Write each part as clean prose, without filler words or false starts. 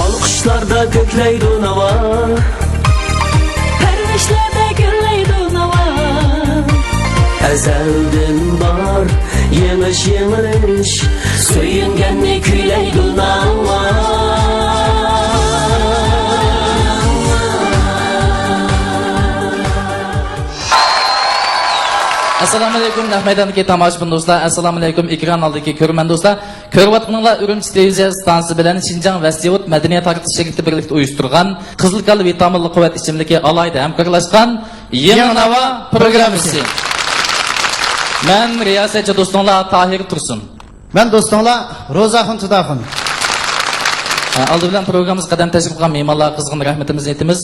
Alkışlarda kökleydi nava, pervişlerde gürleydi nava. Ezelden bar yemish yemish, suyunganni kuyleydi nava. Assalomu alaykum Nahmaydandagi tomoshabin do'stlar, assalomu alaykum ekran oldidagi ko'rman do'stlar. Ko'ryapsizlar, Urumchi televiziya stansiyasi bilan Xinjiang Vasyevod madaniyat tarqatish shirkati birlikda uyushtirgan Qizilkal vitaminli quvvat ichimligi alayda hamkorlashgan Yangi Nava programmasi. Men riyosatchi do'stlar Tahir Tursun. Men do'stlar Ro'zaxon Tudaxon. Aldı bilan programımız qadam tashkil qilgan mehmonlarga qizg'in rahmatimizni aytamiz.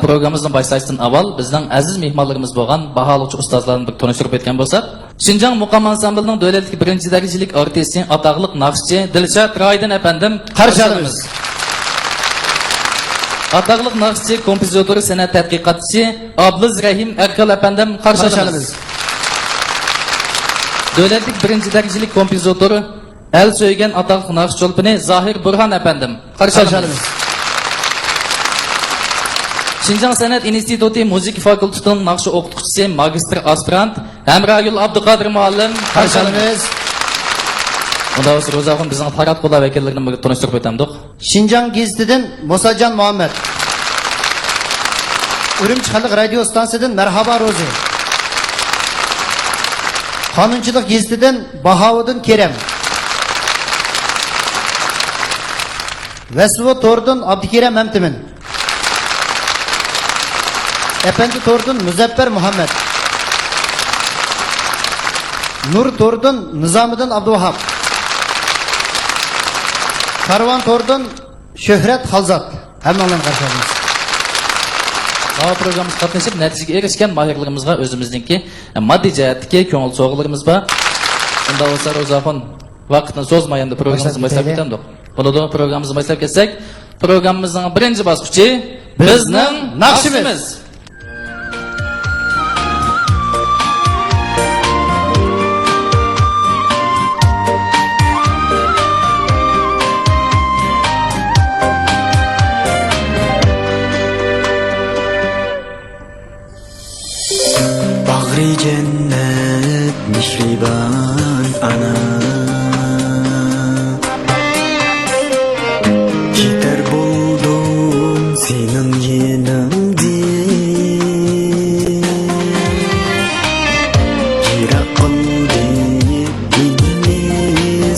Programmamizni boshlashdan avval bizning aziz mehmonlarimiz bo'lgan baholovchi ustozlarni bir tanishtirib o'tgan bo'lsak, Xinjiang muqam ansamblining davlatlik birinchi darajalik artisti, ataqliq naqshchi Dilshod Roydin afandim qarshi olamiz. Ataqliq naqshchi, kompozitor, san'at tadqiqotchisi Abduz Rahim Erkal afandim qarshi olamiz. Davlatlik birinchi darajalik kompozitor El söygen ataqliq naqsh cho'lpini Zohir Burhan afandim qarshi olamiz. Xinjiang san'at instituti musiqa fakultetining naqsh o'qituvchisi magistr aspirant Hamroyul Abduqodir muallim qarshi olamiz. Unda Ro'zaxon bizning Tarat qo'llar vakillarini birga tanishtirib o'tamdik. Xinjiang gazetidan Musajan Muhammad. Urumchi xalq radio stansiyasidan Marhaba Ro'zi. Qonunchilik gazetidan Bahovuddin Kerem. Vesvo Tordun Abdikirem Memtimin. Efendi Tordun Müzeffer Muhammed. Nur Tordun Nizamıddin Abduvahab. Karvan Tordun Şöhret Halzat. Hemmanlarını karşıladınız. Bu programımız qatnashib natijaga erishgan mahirligimizga o'zimizningki moddiy jihatdagi ko'ngil so'g'ligimiz bor. Unda bo'lsa Ro'zaxon vaqtni so'zmayanda programmamizni boshlab ketamdik. Bo'ladi, programmamizni boshlab ketsak, programmamizning birinchi bosqichi bizning naqshimiz. Bagri cennet mihriban ana, gider buldum senin yanımda. Yirak kıldı beni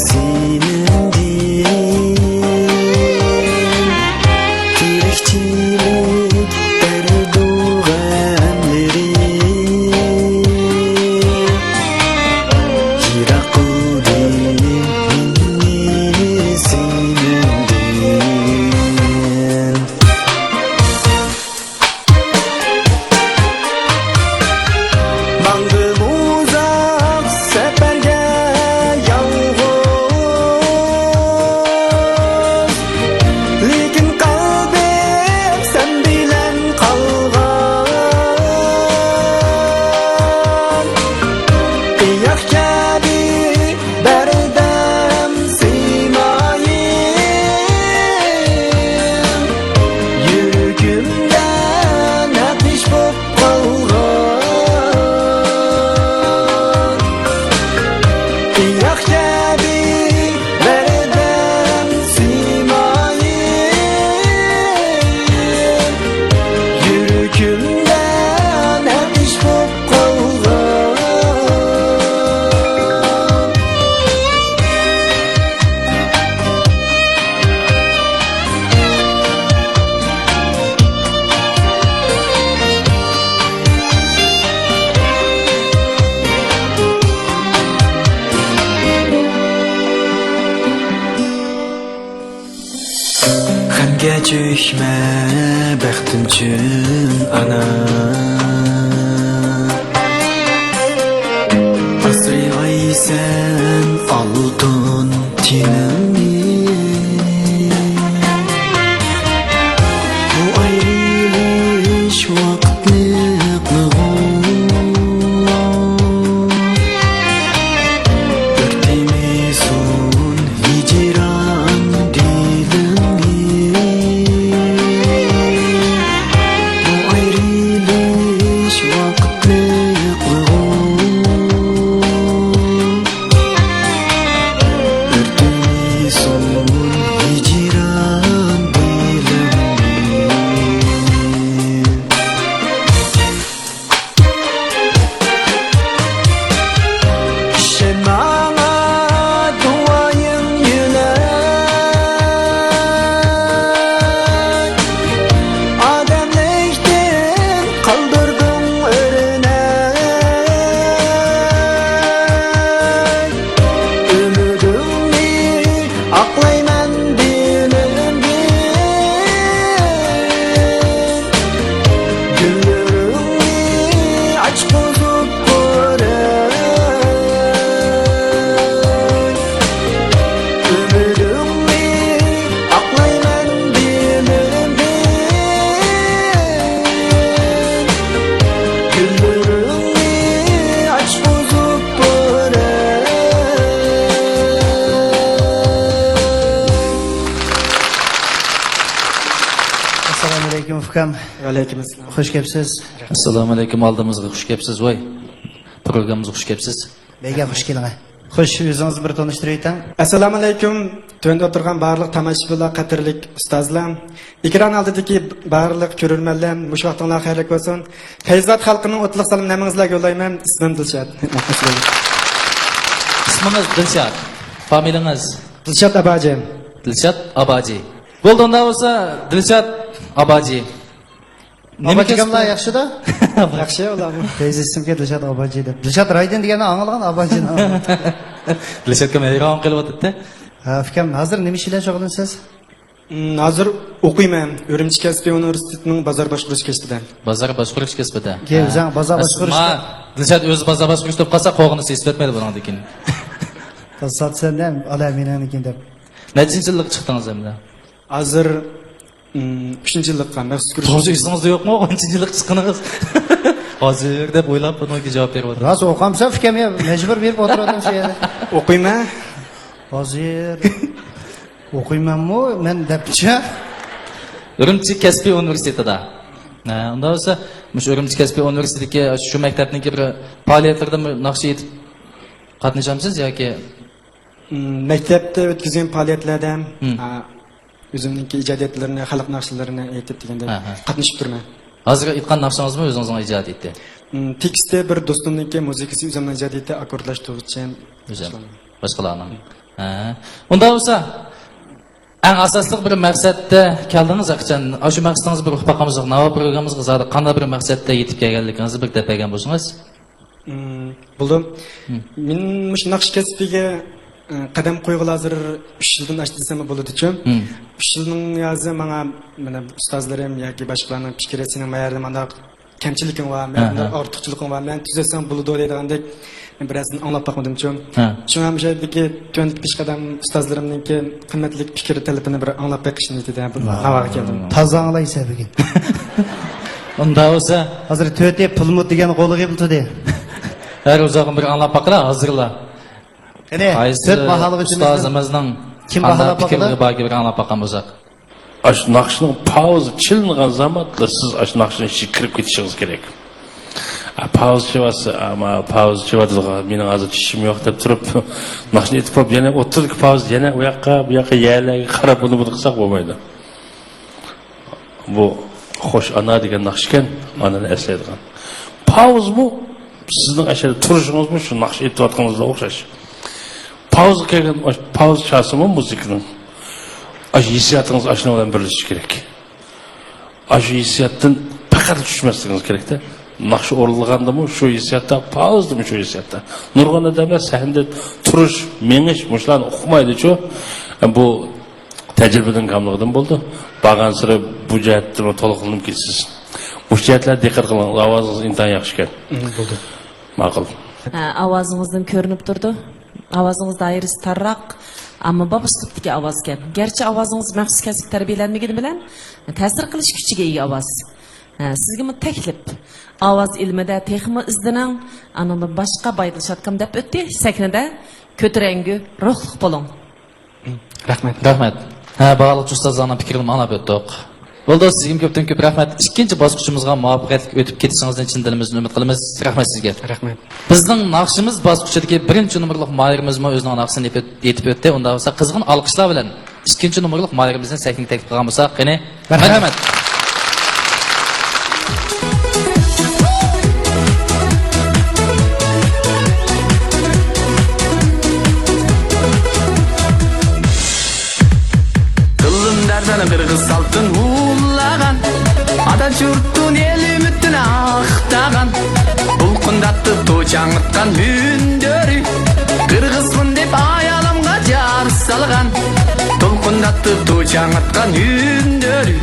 senin Tirekçilik derduğanları. Düşme bəxtim üçün ana, asraysan altın tenimni. Bu ayrılık ukam. Aleyküm assalom. Xush kelibsiz. Assalomu alaykum, oldimizga xush kelibsiz voy. Programmamizga xush kelibsiz. Bega xush keling. Xush, o'zingizni bir tanishtirib ayting. Assalomu alaykum. To'nda o'tirgan barliq tomoshabinlar, qatirlik ustozlar, ekran oldidagi barliq ko'rurmanlar, mush vaqtinglar xayrli bo'lsin. Fayzot xalqining o'tliq salomlaringizlarga yo'llayman. Ismim Dilshod. Ismingiz Dilshod. Familiyangiz Dilshod Abaji. Dilshod Abaji. Bo'ldi, unda bo'lsa Dilshod Abaji. Abaji kimlar yaxshi-da? Yaxshi ularmi? Tez ismga Dilshod Abaji deb. Dilshod Raydin degani anglagan Abaji. Dilshodga hayron qilib o'tibdi. Ha, ukam, hozir nima ish bilan shug'ullanasiz? Hozir o'qiyman. Urumchi kasbiy universitetining bozor boshqarish kasbida. Bozor boshqarish kasbida. O'zing bozor boshqarishda. Dilshod o'zi bozor boshqarish deb qolsa, qo'g'ini seslatmaydi bundan keyin. Tasodifan alaminanikin deb. Nechinchi yillik chiqdingiz endi? Hozir 3-yillikqa maxsus kirish. Hozir esingizda yo'qmi? 10-yillik chiqqaningiz? Hozir deb o'ylab bunga javob beryapman. Rost o'qamsa, ukamga majbur berib o'tirdim shu yerda. O'qiyman. Hozir o'qiymanmi men debchi? Urumchi kasbiy universitetida. Unda bo'lsa, mush Urumchi kasbiy universitetiga shu maktabning bir faoliyatlarida naqsh etib qatnashamsiz yoki Maktabda o'tkazgan faoliyatlarda o'zimning ijodiyatlarini, xalq naqshlarini aytib deganda qatnashib turman. hozir aytgan naqshingizmi o'zingizning ijod etdi? Tekstda bir do'stimniki muzikasi o'zimning ijodiyati akkordlashtiruvchi O'zim. Boshqalarning. Unda bo'lsa, eng asosli bir maqsadda keldingiz aqchan. Shu maqsadingiz bir uqbaqamiz yo'q. Navo programmamizga zodi qanday bir maqsadda yetib kelganligingizni bir deb bergan bo'lsangiz? Bo'ldim. Men mush naqsh kasbiga qadam qo'yg'il hozir 3 yildan oshdi desam bo'ladi-ku. 3 yilning yozi menga mana ustozlarim yoki boshqalarning fikri sening mayarda menda kamchiliking va menda ortiqchiliking va men tuzasam bo'ladi deganidek men birazdan anglab boqmadim-ku. Shunga ham shundagi 25 qadam ustozlarimningki qimmatli fikr talabini bir anglab beqish niyatida bu havoga keldim. Toza anglaysa bugun. Unda bo'lsa, hozir to'te pulmut degan qo'liga bildi. Her uzağın bir anlap bakıla hazırla. Qani, to'rt mahalliq ustozimizning kim baholab bakıla? Bagi bir anlap bakan uzak. Aş naqshning pauza chilingan zamonda siz aş naqshning ichiga kirib ketishingiz kerak. Pauza chivasi, ama pauza chivadiga mening hozir tishim yo'q deb turib, naqshni aytib qo'yib yana o'tirdik pauza yana u yoqqa bu yoqqa yalarga qarab buni qilsak bo'lmaydi. Bu xo'sh ana degan naqsh ekan, anani eslaydigan. Pauza bu sizning ashada turishingizmi shu naqsh aytayotganingizga o'xshash. Pauza kelgan pauza chasimi muzikaning. Aş hissiyatınız aşına olan birleşik gerek. Aş hissiyattan fakat düşmezsiniz gerekte. Nakşı orulğanda mı şu hissiyatta, pauzdu mu şu hissiyatta. Nurgana demez, sahinde turuş, meniş, muşlan okumaydı şu. Bu tecrübeden kamlığından buldu. Bağın sıra bu cihetlerine toluqlanıp geçsiz. Bu cihetler dikkat kılın, avazınız intan yakışken. Buldu. Maqıl. Avazыңыздың көрініп тұрды. Avazыңыз дайырысы таррақ. Ama baba üslupdagi ovoz ekan. Gerçi ovozingiz maxsus kasb tarbiyalanmagani bilan ta'sir qilish kuchiga ega ovoz. Sizga bu taklif. Ovoz ilmida texmi izdining, anani boshqa baydilishatgan deb o'tdi. Sahnada ko'tarangi, ruhli bo'ling. Rahmat. Rahmat. Bog'liq ustozlarning fikrini anglab o'tdik. Bo'ldi, sizga ko'pdan ko'p rahmat. Ikkinchi bosqichimizga muvaffaqiyatli o'tib ketishingizni chin dilimizdan umid qilamiz. Rahmat sizga. Rahmat. Bizning naqshimiz bosqichidagi birinchi nomerlik mayrimizmi o'zining naqshini yetib o'tdi. Unda bo'lsa qizg'in olqishlar bilan ikkinchi nomerlik mayrimizni sahnaga taklif qilgan bo'lsak, qani? Rahmat. Kılın derden kırgız saltın hullagan Adan çurttun el ümitini aktagan Bulkundattı tuğçanıtkan hündörü Kırgızmın dep ayalamga jar salgan Bulkundattı tuğçanıtkan hündörü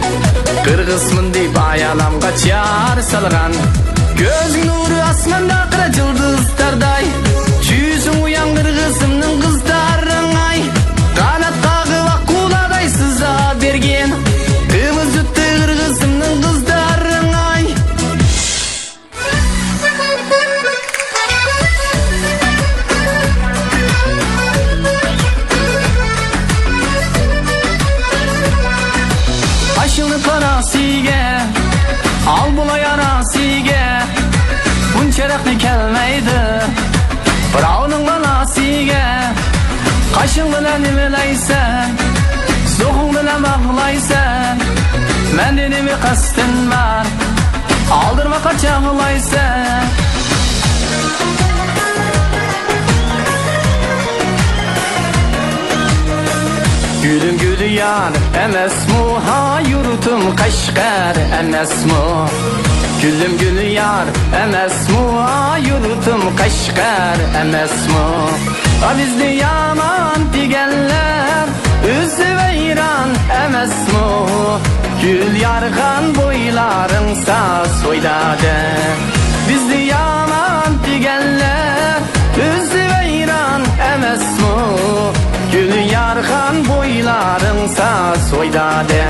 Kırgızmın dep ayalamga jar salgan Gözün nuru asmanda kıra yıldızlarday Yüzün uyan kırgızımның kızdarın ay Kanat kağıp akuladay sıza bergen Kımız öttü kırgızımның kızdarın ay Aşını parasıge Aşın bilen nimelaysan, soğuk bilen ağlaysan, mende nime kastın var, aldırma kaç ağlaysan. Gülüm gülü yar, emes mu ha yurtum Kaşgar, emes mu? Gülüm gülü yar, emes mu ha yurtum Kaşgar, emes mu? Ha bizli yaman digenler, üzü veyran, emes mu? Gül yargan boylarınsa soyladı. Bizli yaman digenler, üzü veyran, emes mu? Gül yargan boylarınsa soyladı.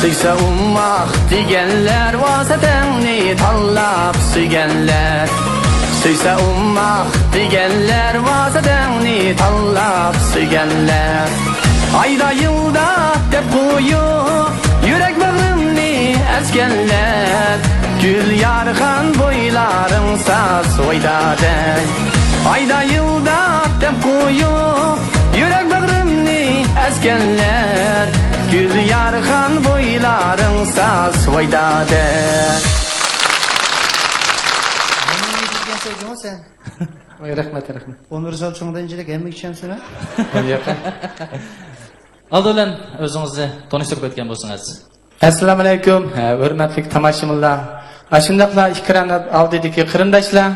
Suysa ummak digenler vasetenni tallap sügenler. Suysa ummak digenler vasetenni tallap sügenler. Ayda yılda dep koyup yürek bağrımni ezgenler. Gül yargan boylarınsa soydadı. Ayda yılda dep koyup yürek bağrımni ezgenler. Gül yargan boylarınsa soydadı. Sen. Rahmet. Onur Salçoğlu'ndan incelik emmek için sana. Aldı bilen özünüzü tanıştırıp etken bolsunuz. Assalamu alaykum, hurmatli tomoshabinlar. Ashundaqla ikramlar oldidagi qarindoshlar,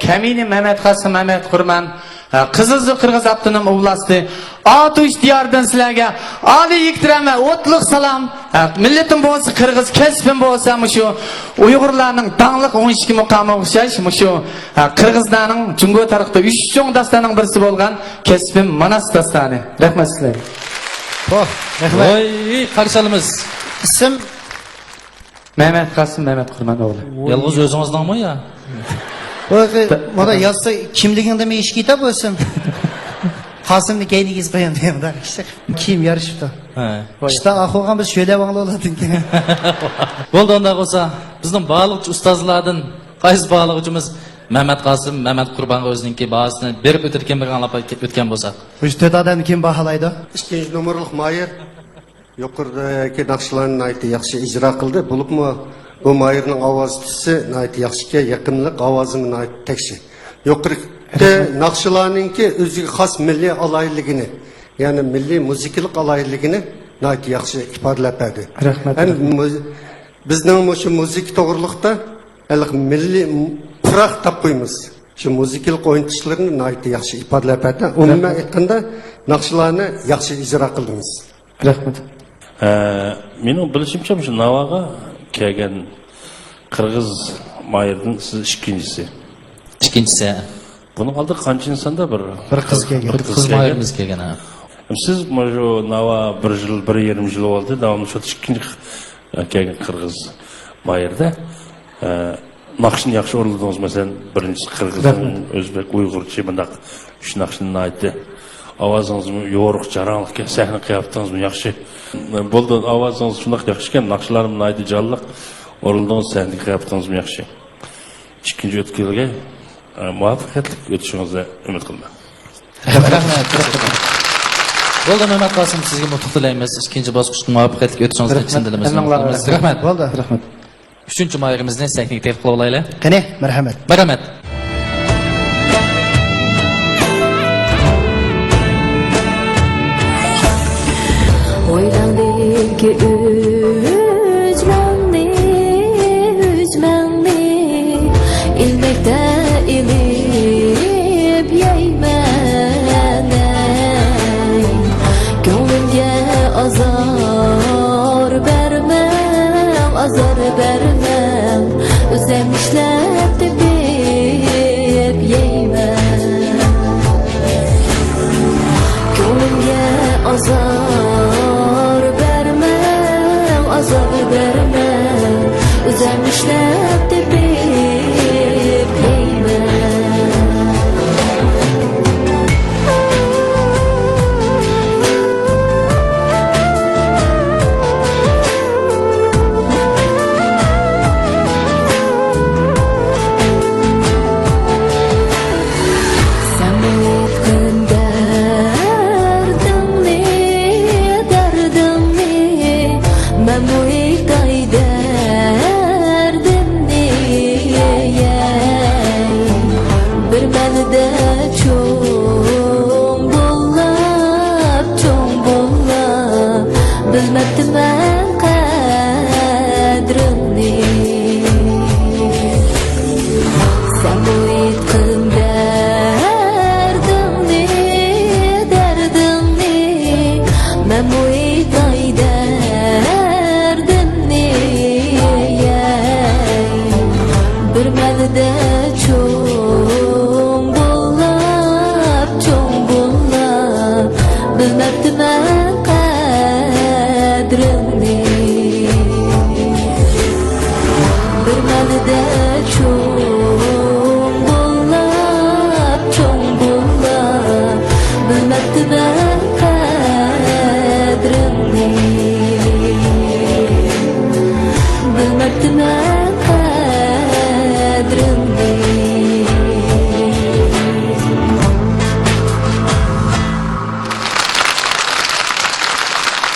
Kamini Mehmet Qasim Mehmet Qurman, Qizilzi Qirg'iz Abtonom Oblasti, Atush diyordan sizlarga oliy ehtirom va o'tliq salom. Millatim bo'lsa Qirg'iz, kasbim bo'lsa shu Uyg'urlarning dangliq 12 muqomi o'xshash shu Qirg'izlarning Jungo tarixida 3 cho'ng dastaning birisi bo'lgan kasbim Manas dastani. Rahmat sizlarga. Voy, qarşalımız. İsim Mehmet Qasim Mehmet Qurman o'g'li. Yalnız özünüzdenmi ya? Bana yazsa kimliginde mi iş kitap olsun? Kasım'da kendiniz koyun diyeyim da. İşte kim yarışıptı? İşte ahıgan biz şöyle bağlı oladın ki. Oldu onda olsa, bizning bağlıqçı ustazlardan qaysi bağlıqçımız Mehmet Qasim Mehmet Qurban o'zininki bahasini berib o'tirgan bir anlab o'tgan bo'lsak. Üç dört adam kim bahalaydı? İkinci numaralık Mayır yukarıdaki nakşılarını ayeti yaxşı icra kıldı. Bulup mu bu Mayır'ın avazlısı ayeti yaxşıya yakınlık avazının ayeti tekşi. Yukarıda nakşılarınki özgü has milli alaylığını yani milli müziklik alaylığını ayeti yaxşı ifadəlep verdi. Rahmet. Yani bizden şu müzik doğrulukta milli pıraq tapıyımız. Şu müziklik oyuncularının ayeti yaxşı ifadəlep verdi. Onunla etkinde nakşılarını yaxşı icra kıldınız. Rahmet. Mening bilishimcha shu Navoga kelgan Qirg'iz Mayirning siz ikkinchisi. İkincisi. Buning oldida qancha insonda bir qiz kelgan. Kız mayırımız kelgan ha. Siz shu Navo 1 yil, 1,5 yil bo'ldi, davomli shu ikkinchi kelgan Qirg'iz Mayirda naqshni yaxshi o'rladingiz. Masalan, birinchisi Qirg'iz, O'zbek, Uyg'urcha bundaq uch naqshni aytdi. Ovozingiz yo'riq, jaranliq, sahna qilyaptingiz, yaxshi. Bo'ldi, ovozingiz shunday yaxshi ekan, naqshlarimni aytdi, jonliq o'rildingiz, sahna qilyaptingiz, yaxshi. Ikkinchi o'tkilga muvaffaqiyatli o'tishingizni umid qilaman. Bo'ldi Mehmet Qasim, sizga mutlaq tilaymiz. İkinci bosqichga muvaffaqiyatli o'tishingizni chin dilimizdan tilamiz. Rahmat. Bo'ldi. Rahmat. 3-mayirimizni sahnaga taklif qilib olaylik. Qani, marhamat. Marhamat. Oylandiki üzmendi ilmekte ilip yeymeney gönlümge azar vermem özlem işlep de bir yeymen gönlümge azar vermem özlem işlep de bir bilmabdiman qadrini. Sen bu aytqin dardingni, dardingni, men bu aytay dardimni. Bir malida cho'ng bo'lib, bilmabdiman qadrini. Bir malida cho'ng bo'lib, bilmabdiman qadrini. Bilmabdiman qadrini.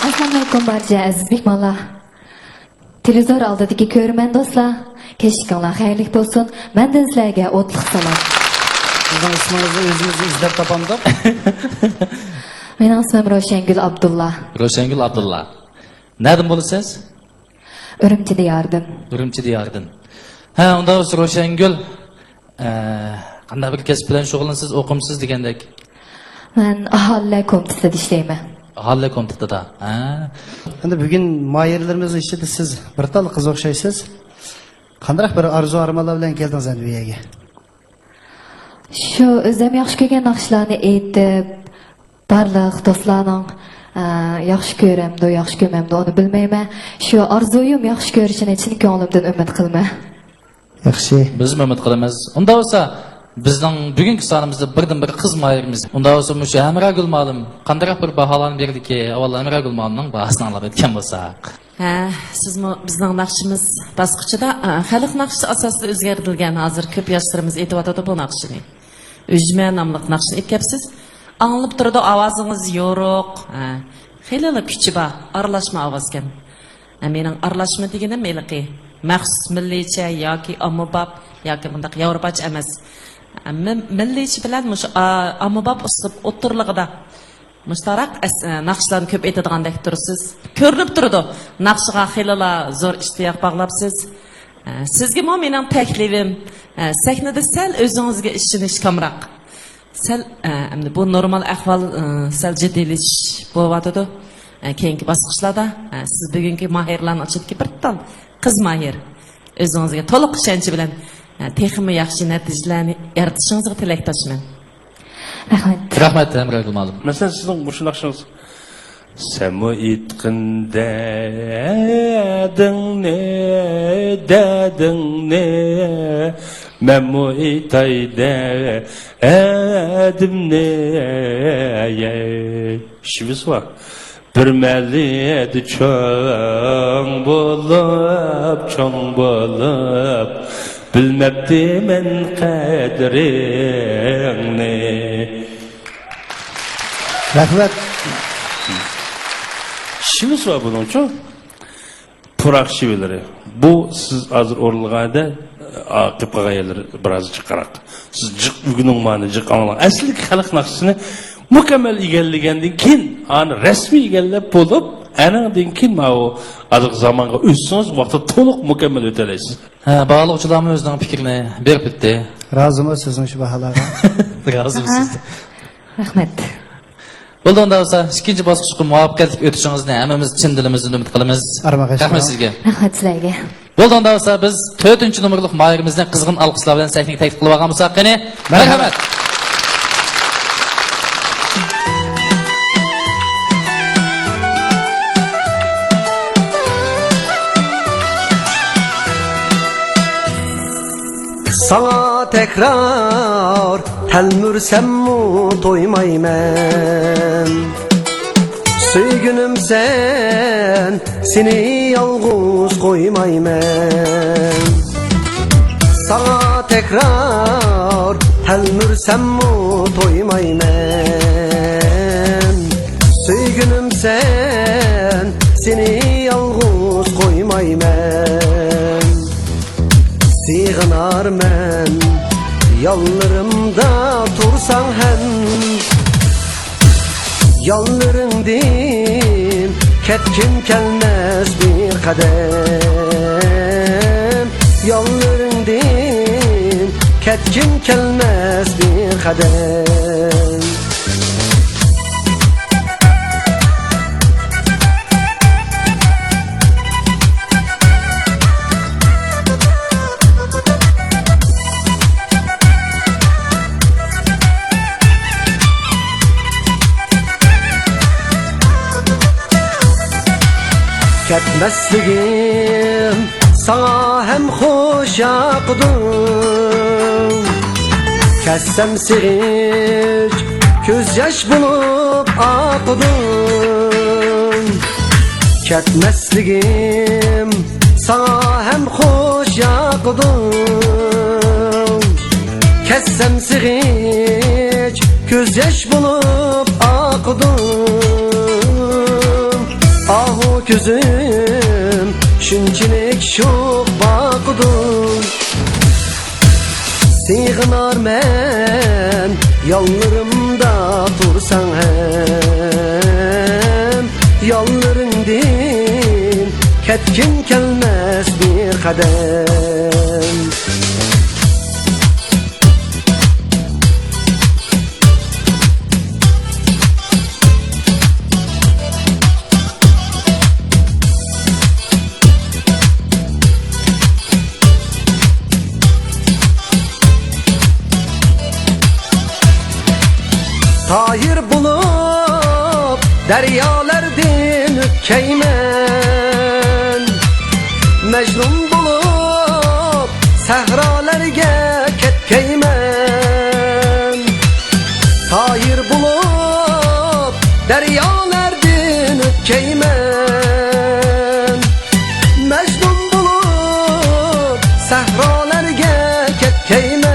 Assalomu alaykum barcha aziz mehmonlar. Televizor oldidagi ko'rman do'stlar, kechinglar xayrli bo'lsin. Mendan sizlarga o'tliq salom. Sizning ismingizni o'zimiz izlab topamiz. Mening ismim Roshangul Abdulla. Roshangul Abdulla. Nereden bo'lasiz? Urumchida yardim. Urumchida yardim. Ha, unda Roshangul qanday bir kasb bilan shug'ullanasiz, o'qimsiz degandek. Men aholi komitetida ishlayman. Aholi komitetida. Ha. Endi bugun mayirlarimiz ichida siz bir tal qiz o'xshaysiz. Qanday bir arzu armonlar bilan keldingiz endi bu yerga? Shu o'zim yaxshi ko'rgan naqshlarni aytib, barliq do'stlarning yaxshi ko'ramdi, yaxshi ko'rmamdi, uni bilmayman. Shu orzuyim yaxshi ko'rishini chin ko'nglimdan umid qilma. Yaxshi. Biz umid qilamiz. Unda bo'lsa, bizning bugungi sonimizda birdan-bir qiz mayirimiz. Unda bo'lsa, mushu Amragul ma'lum qanday bir baholarni berdiki, avval Amragul ma'lumning bahosini olib o'tgan bo'lsak. Ha, sizmi bizning naqshimiz bosqichida xalq naqshi asosida o'zgartirilgan. Hozir ko'p yoshlarimiz aytib bu naqshini. Ujma nomli naqshni aytibsiz. Anglab turdi, ovozingiz yo'q. Xeyli kuchi bor, aralashma ovoz ekan. Mening aralashma deganim meliqi, maxsus milliycha yoki ommabop yoki bundaq yevropacha emas. Milliycha bilan mush ommabop uslub o'tirligida mushtarak naqshlarni ko'p aytadigan tursiz. Ko'rinib turdi. Naqshga xeyli zo'r ishtiyoq bog'labsiz. Sizga mening taklifim, sahnada sal o'zingizga ishonish kamroq. Sal bu normal ahvol sal jiddiylash bo'lyotdi. Keyingi bosqichlarda siz bugungi mahirlarni ichidagi bir tal qiz mahir o'zingizga to'liq ishonch bilan texmi yaxshi natijalarni yaratishingizni tilakdoshman. Rahmat. Rahmat Amragul ma'lum. Mesela sizin bu naqshingiz sen mi itqin dading ne men mi itay dadim ne şivis var bir melliydi çoğ bulup bilmebdi men qadrini. Rahmat. Şivisi var bunun için. Purak şivileri. Bu siz hazır orulgayda akıpka yerleri biraz çıkarak. Siz cık bugünün mani cık anlar. Asli halk naqshini mükemmel igelligenden kin, ani resmi igellep bulup, anandan kin ma o azık zamanga üstünüz vakti to'liq mükemmel öteleysiz. Ha, bağlıqçılarımız özünün fikrini berip bitti. Razımı sizin şu bahalara. Razımız siz. Rahmat. Bo'ldi, unda bo'lsa, ikkinchi bosqichga muvaffaqiyatli o'tishingizni hammamiz chin dilimizdan umid qilamiz. Rahmat sizga. Rahmat sizlarga. Bo'ldi, unda bo'lsa, biz 4-numurlik mayirimizni qizg'in alqishlar bilan sahnaga taklif qilib olgan bo'lsak, qani? Marhamat. Sana tekrar telmürsem mu doymaymen. Söygünüm sen, seni yalnız koymaymen. Sana tekrar telmürsem mu doymaymen. Söygünüm sen, seni yalnız koymaymen. Sığınar men yallarımda tursan hem yallarındin ketkim kelmez bir kadem. Yollarından ketkim kelmez bir kadem. Ketmesligim sana hem hoş yakdım. Kessem sevinç göz yaş bulup akdım. Ketmesligim sana hem hoş yakdım. Kessem sevinç göz yaş bulup akdım. Ahu gözüm şunçilik şok bakdım. Sığınar men yollarımda tursan hem. Yollarından ketkim kelmez bir kadem. Tahir bulup deryalardan ötkeymen. Mecnun bulup sehralarga ketkeymen. Tahir bulup deryalardan ötkeymen. Mecnun bulup sehralarga ketkeymen.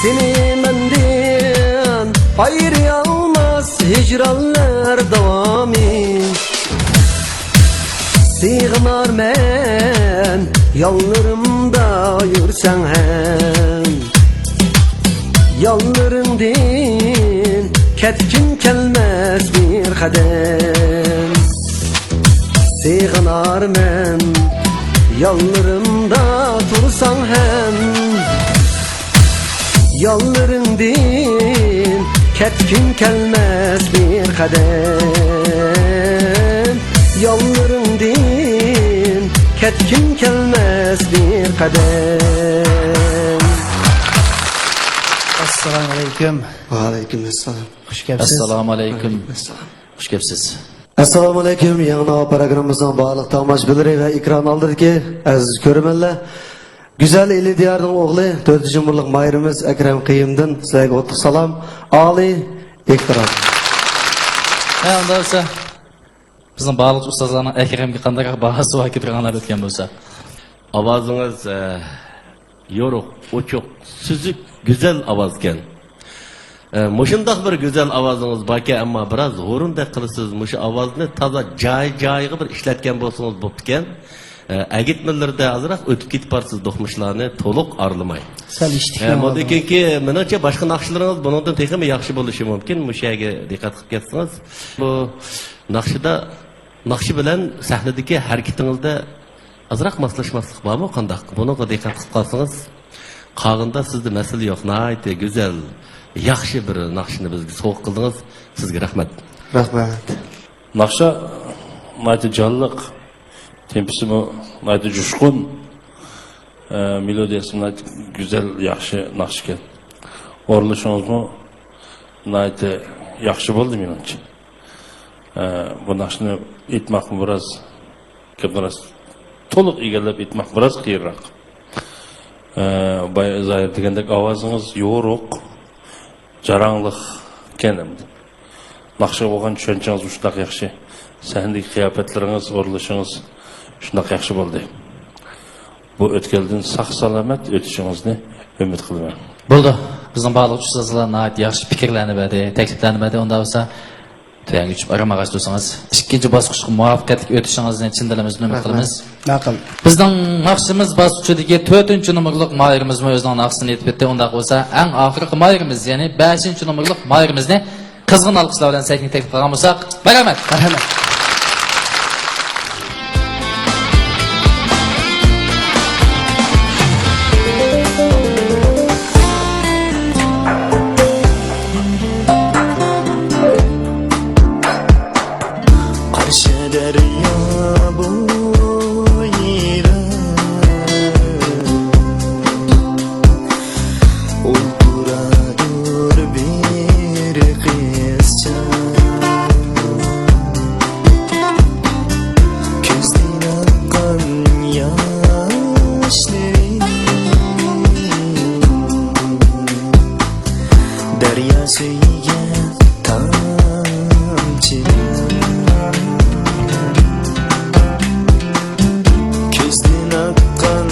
Seni ayrı almaz hicranlar davami. Sığınar men yollarımda yürsen hem. Yollarından ketkim kelmez bir kadem. Sığınar men yollarımda tursan hem. Yollarından ketkim kelmez bir kadem. Yollarından ketkim kelmez bir kadem. Assalamu aleyküm. Aleyküm esselam. Hoş geldiniz. Assalomu alaykum. Xush kelibsiz. Assalomu alaykum. Yangi programmamizning barliq tomoshabinlari va ekran oldidagi aziz ko'rmanlar. Güzel eli diyarın oğlu 4. Cumhurluk Mayrimiz Ekrem Kıyım'dan sizlerge otluk salam. Ali ekran. Onda olsa bizning barliq ustozlarning Ekremga qanday bahasi va kitirganlar o'tgan bo'lsa. Avazınız yoruk, uçuk, süzük, güzel avazken. Muşundaq bir güzel avazınız baki ama biraz horunda kılısınız. Muşu avazını taza cayı bir işletken bolsanız boptken. Agitmelerde azırak ötüp gitip barsız dokmuşlarını toluk arlamay. Sen içtik. Modaki ki menimce başka nakşılarınız bundan tekrar yaxşı buluşu mümkün. Muşaga dikkat qilib ketsiniz. Bu nakşı bilen sahnedeki hareketinizde azırak maslashmaslik bormi qandaq? Bunaqa dikkat qilib qalsangiz, qag'inda sizde mesele yok. Nayte güzel, yaxşı bir nakşını bizga so'q qildingiz. Sizga rahmat. Rahmat. Nakşa nayte canlıq, tempisi mi nayte coşkun, melodiyası nayte güzel, yaxşı nakşıken. Orluşunuz mu nayte yaxşı oldu menimce. Bu nakşını etmek biraz to'liq egallab etmek biraz qiyinroq. Bay zahir degandek avazınız yo'ruq, jaranglik kenemdi. Nakşa bo'lgan tushanchangiz shundoq yaxshi. Sahnadagi qiyofatlaringiz, o'rlashing'iz shundoq yaxshi bo'ldi. Bu o'tkaldan sog' salomat o'tishingizni umid qilaman. Bo'ldi. Bizning barliq ustozlar yaxshi fikrlarni berdi, takliflarni berdi. Unda bo'lsa Tüyəng üçüb aramağa açdırsanız, ikinci basqışqa muvaffaqiyatli ötüşünüzü için dilimizden ümid qilamiz. Naql. Bizning naqshimiz bosqichidagi 4-numurlik mayirimiz o'zining naqshini aytib o'tdi. Unda bo'lsa, eng oxirgi mayirimiz, ya'ni 5-numurlik mayirimizni qizg'in alqishlar bilan sahnaga taklif qilgan bo'lsak, marhamat. Marhamat. Qarshi daryo bo'yida o'ltiradur bir qizcha, ko'zdan oqqan yoshlari daryo suyiga tomchilar. Ko'zdan oqqan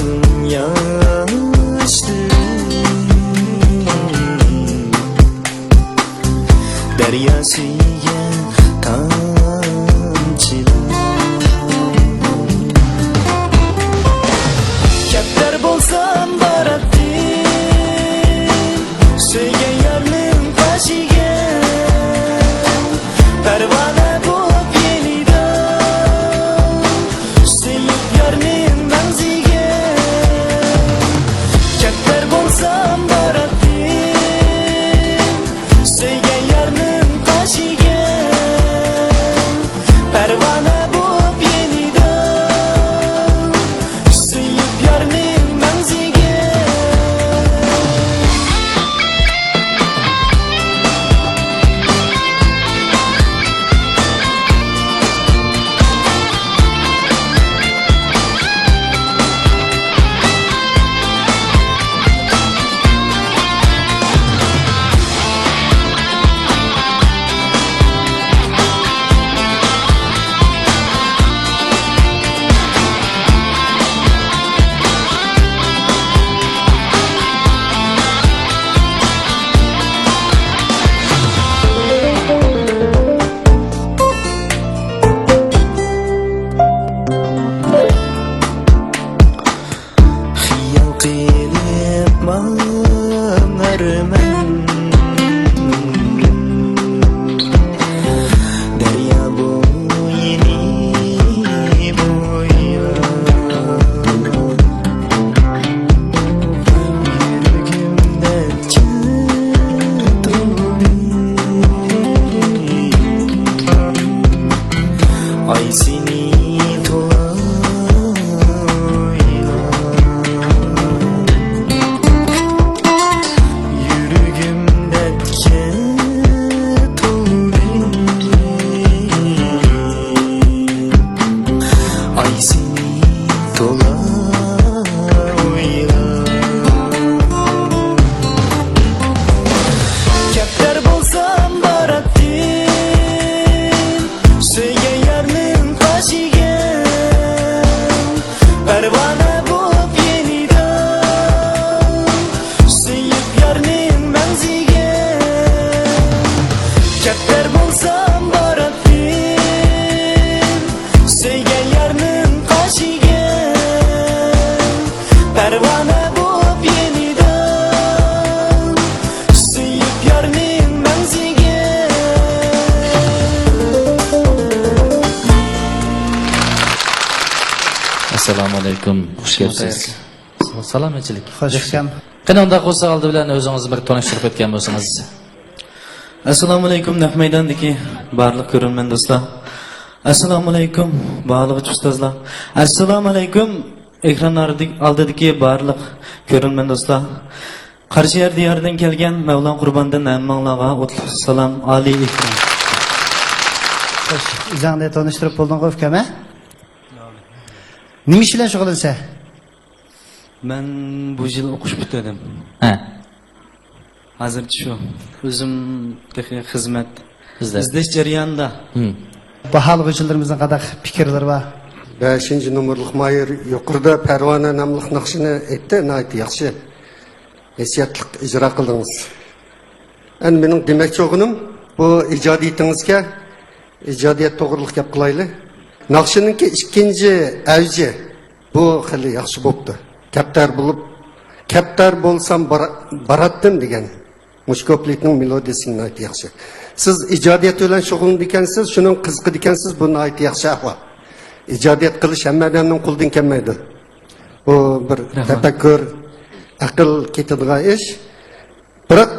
yoshlar daryo suyiga tomchilar. Kaptar bo'lsam boradim suygan yarning qoshiga, parvona bo'lib yelidam suyib yarning mag'ziga. Kaptar bo'lsam boradim suygan yarning qoshiga, parvona bo'lib yelidam suyib yarning mag'ziga. Xiyol qilib mang'arman daryo bo'yini bo'ylab, yuragimda chatto'yib ay seni yuragimda chatto'yib ay seni to'la o'ylab. Kaptar bo'lsam boradim suygan yarning qoshiga, parvona bo'lib yelidam suyib yarning mag'ziga. Kaptar bo'lsam boradim suygan yarning qoshiga, parvona bo'lib yelidam suyib yarning mag'ziga. Assalomu alaykum. Xush kelibsiz. Salomatchilik. Xo'sh kam. Qani unda qo'sa oldi bilan o'zingizni bir tanishtirib o'tgan bo'lsangiz. Assalomu alaykum Naq maydondagi barliq ko'rarman do'stlar. Assalomu alaykum barliq ustozlar. Assalomu alaykum ekran oldidagi barliq ko'rarman do'stlar. Qarshi yer diyordan kelgan Mavlon Qurbondan hammanglarga o'tli salom oliy ehtirom. Xo'sh, o'zingni tanishtirib bo'lding ukam, ha? Nima ish bilan shug'ullansa? Men bu yil o'qish bitirdim. Ha. Hozircha shu. O'zim xizmat Izlash. izlash jarayonida. Bahal o'quvchilarimizning qanday fikrlari bor? 5-nomerlik Mayır yuqorida Parvona nomli naqshini aytdi, nayt yaxshi. Hissiyatlik ijro qildingiz. Endi mening demoqchi o'g'lim, bu ijodiyatingizga ijodiyat to'g'riliq gap qilayli. Naqshininki ikkinchi avji bu xili yaxshi bo'pti. Kaptar bo'lsam baratdim degan. Mushkoplikning melodiyasini aytdi yaxshi. siz ijodiyat bilan shug'ullangansiz, shuning qiziqi ekansiz, bu nihoyat yaxshi ahvol. Ijodiyat qilish hamma odamning qo'lidan kelmaydi. Bu bir tafakkur, aql ketadigan ish. Biroq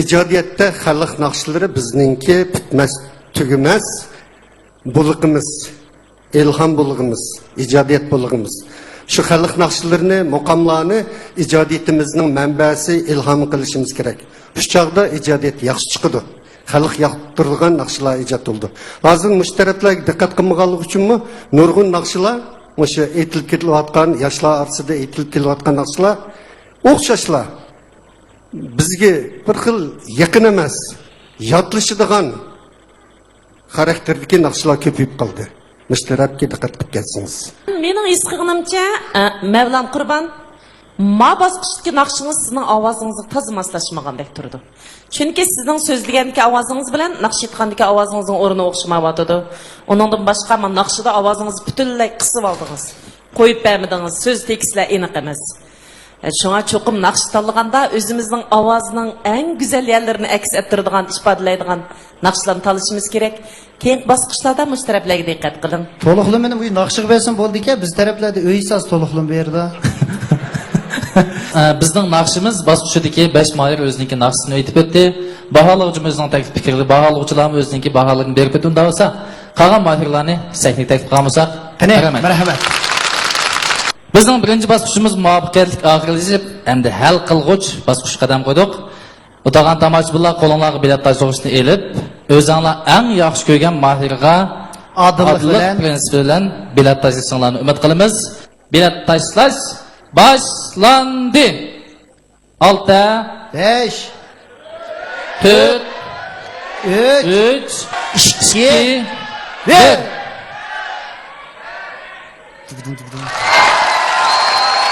ijodiyatda xalq naqshlari bizningki bitmas, tugumas bulug'imiz, ilhom bulug'imiz, ijodiyat bulug'imiz. Şu xalq naqshlarini, muqomlarni ijodiyatimizning manbasi, ilhom qilishimiz kerak. Shu chog'da ijodiyat yaxshi chiqadi. Xalq yoqtirgan naqshlar ijod bo'ldi. Hozir mushtaraflarga diqqat qilmaganligi uchunmi nurg'un naqshlar, o'sha aytilib ketilayotgan yoshlar orasida aytilib kelayotgan naqshlar o'xshashlar. Bizga bir xil yaqin emas, yotlashadigan xarakterdagi naqshlar ko'payib qoldi. Mushtarafga diqqat qilib ketsangiz. Mening his qilganimcha, Mavlam Qurban ma bosqichdagi naqshingiz sizning ovozingizga toza moslashmagandek turdi. Chunki sizning so'zlagandagi ovozingiz bilan naqsh aytgandagi ovozingizning o'rni o'xshamayotdi. Uningdan boshqa men naqshida ovozingizni butunlay qisib oldingiz. Qo'yib bermadingiz, so'z tekstlar aniq emas. Shunga cho'qim naqsh tanlaganda o'zimizning ovozining eng go'zal yerlarini aks ettiradigan, ifodalaydigan naqshlarni tanlashimiz kerak. Keyingi bosqichlarda mushtaraflarga diqqat qiling. To'liqlamani bu naqshga bersin bo'ldi-ki, biz taraflarda o'ysiz to'liqlam berdi. Bizning naqshimiz bosqichidagi 5 mahir o'ziniki naqsini aytib o'tdi. Baholovchimizning taklif fikri, baholovchilar o'ziniki baholarini berib o'tdi. Unda bo'lsa, qolgan mahirlarni sahnaga taklif qilamiz. Marhamat. Bizning birinchi bosqichimiz muvaffaqiyatli oxirlashib, endi hal qilg'uch bosqich qadam qo'ydik. O'tag'an tomoshabinlar qo'linglarga bilet tashlashni elib, o'zinglar eng yaxshi ko'rgan mahirga odillik prinsipi bilan bilet tashlashinglarni umid qilamiz. Bilet tashlash başlandı. 6 5 4 3 2 1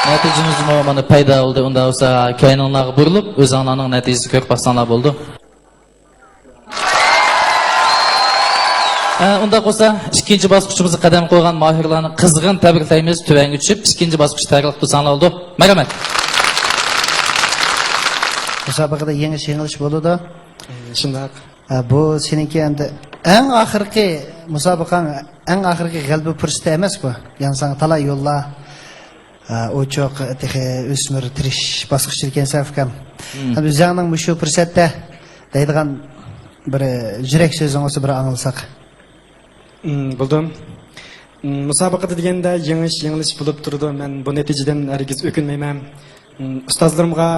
Neticemiz mana paydo bo'ldi. Unda bo'lsa kaynonlarga burilib, o'zinglarning natijasi ko'rib baxsanlar bo'ldi. Unda bo'lsa ikkinchi bosqichimizga qadam qo'ygan mahirlarni qizg'in tabriklaymiz. Tuvanga tushib, ikkinchi bosqich tayyorlab tursanlar bo'ldi. Marhamat. Musobaqada yengilish bo'ldi. Shunday. Bu seniki endi eng oxirgi musobaqang, eng oxirgi g'alaba fursati emas-ku. Ya'ni sana talay yo'llar o'choq o'smir tirish bosqichi ekan safkam. O'zingning shu fursatda deydigan bir yurak so'zing olsa bir anglsak. Bildim. Musobaqada deganda yengilish bo'lib turdi. Men bu natijadan hargiz o'kinmayman. Ustozlarimga,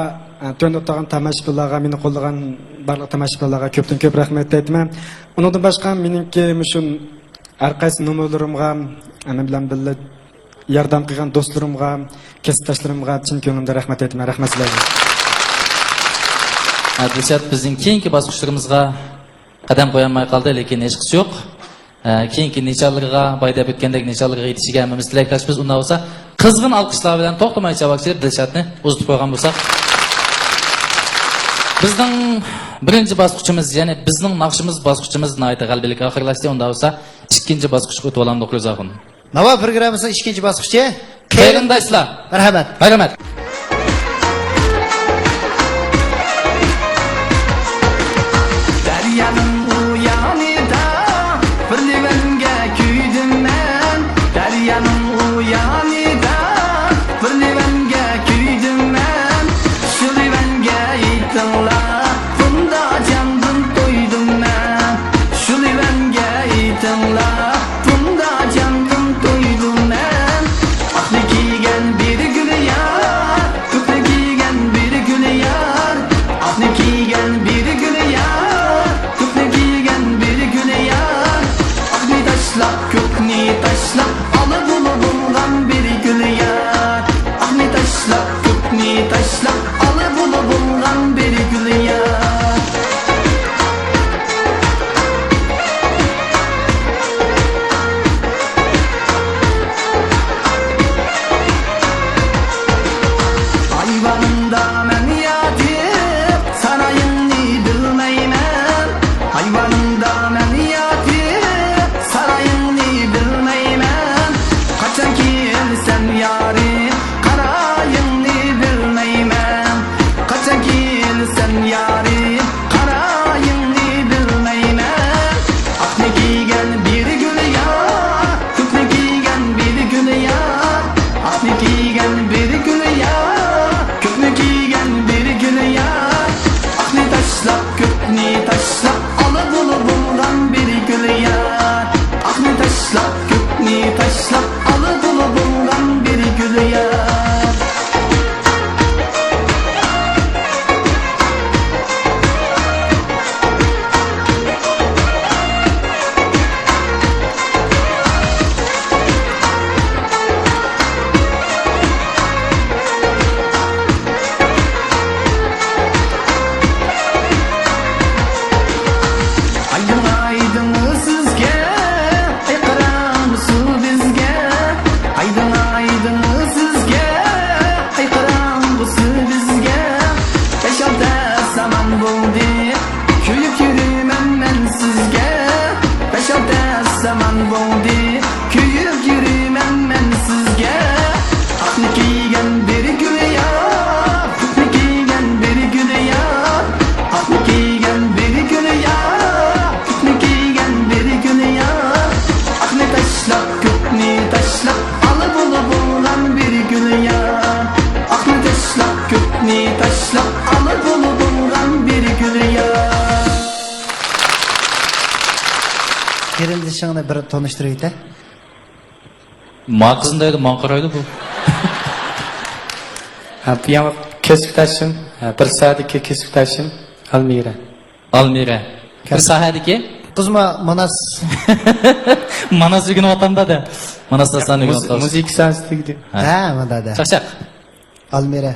to'yda o'tgan tomoshabinlarga, meni qo'llagan barliq tomoshabinlarga ko'pdan ko'p rahmat aytaman. Undan boshqa meningki shu har qaysi nomerlarimga, men bilan birga yordam qilgan do'stlarimga, kasbdoshlarimga chin ko'nglimdan rahmat aytaman. Rahmat sizlarga. Dilshod bizning keyingi bosqichlarimizga qadam qo'yolmay qoldi, lekin hech qisi yo'q. Keyingi nishonlarga, boyda o'tgandek nishonlarga yetishiga hammamiz tilakdoshmiz. Unda bo'lsa, qizg'in olqishlar bilan to'xtamay javobchi Dilshodni uzatib qo'ygan bo'lsak. Bizning birinchi bosqichimiz, ya'ni bizning naqshimiz bosqichimiz nihoyat g'alabalik oxirlashdi. Unda bo'lsa, ikkinchi bosqichga o'tib olamiz o'qizog'im. Nava programmasi ikkinchi bosqichi. Qarindoshlar, marhamat. Marhamat. Bunda candım doydum ben. Aklı giygen bir gül ya. qarindishingni bir tanıştırib ayta. Ma kızındaydı, manqaraydı bu. Bu yana kesiptaşım, bir saatdagi kesiptaşım Almira. Almira. Bir sahadaki Qizma Manas Manas yigini otanda da. Manasda sani yigini Müzik sansligidi. ha madada. Çaqçaq. Almira.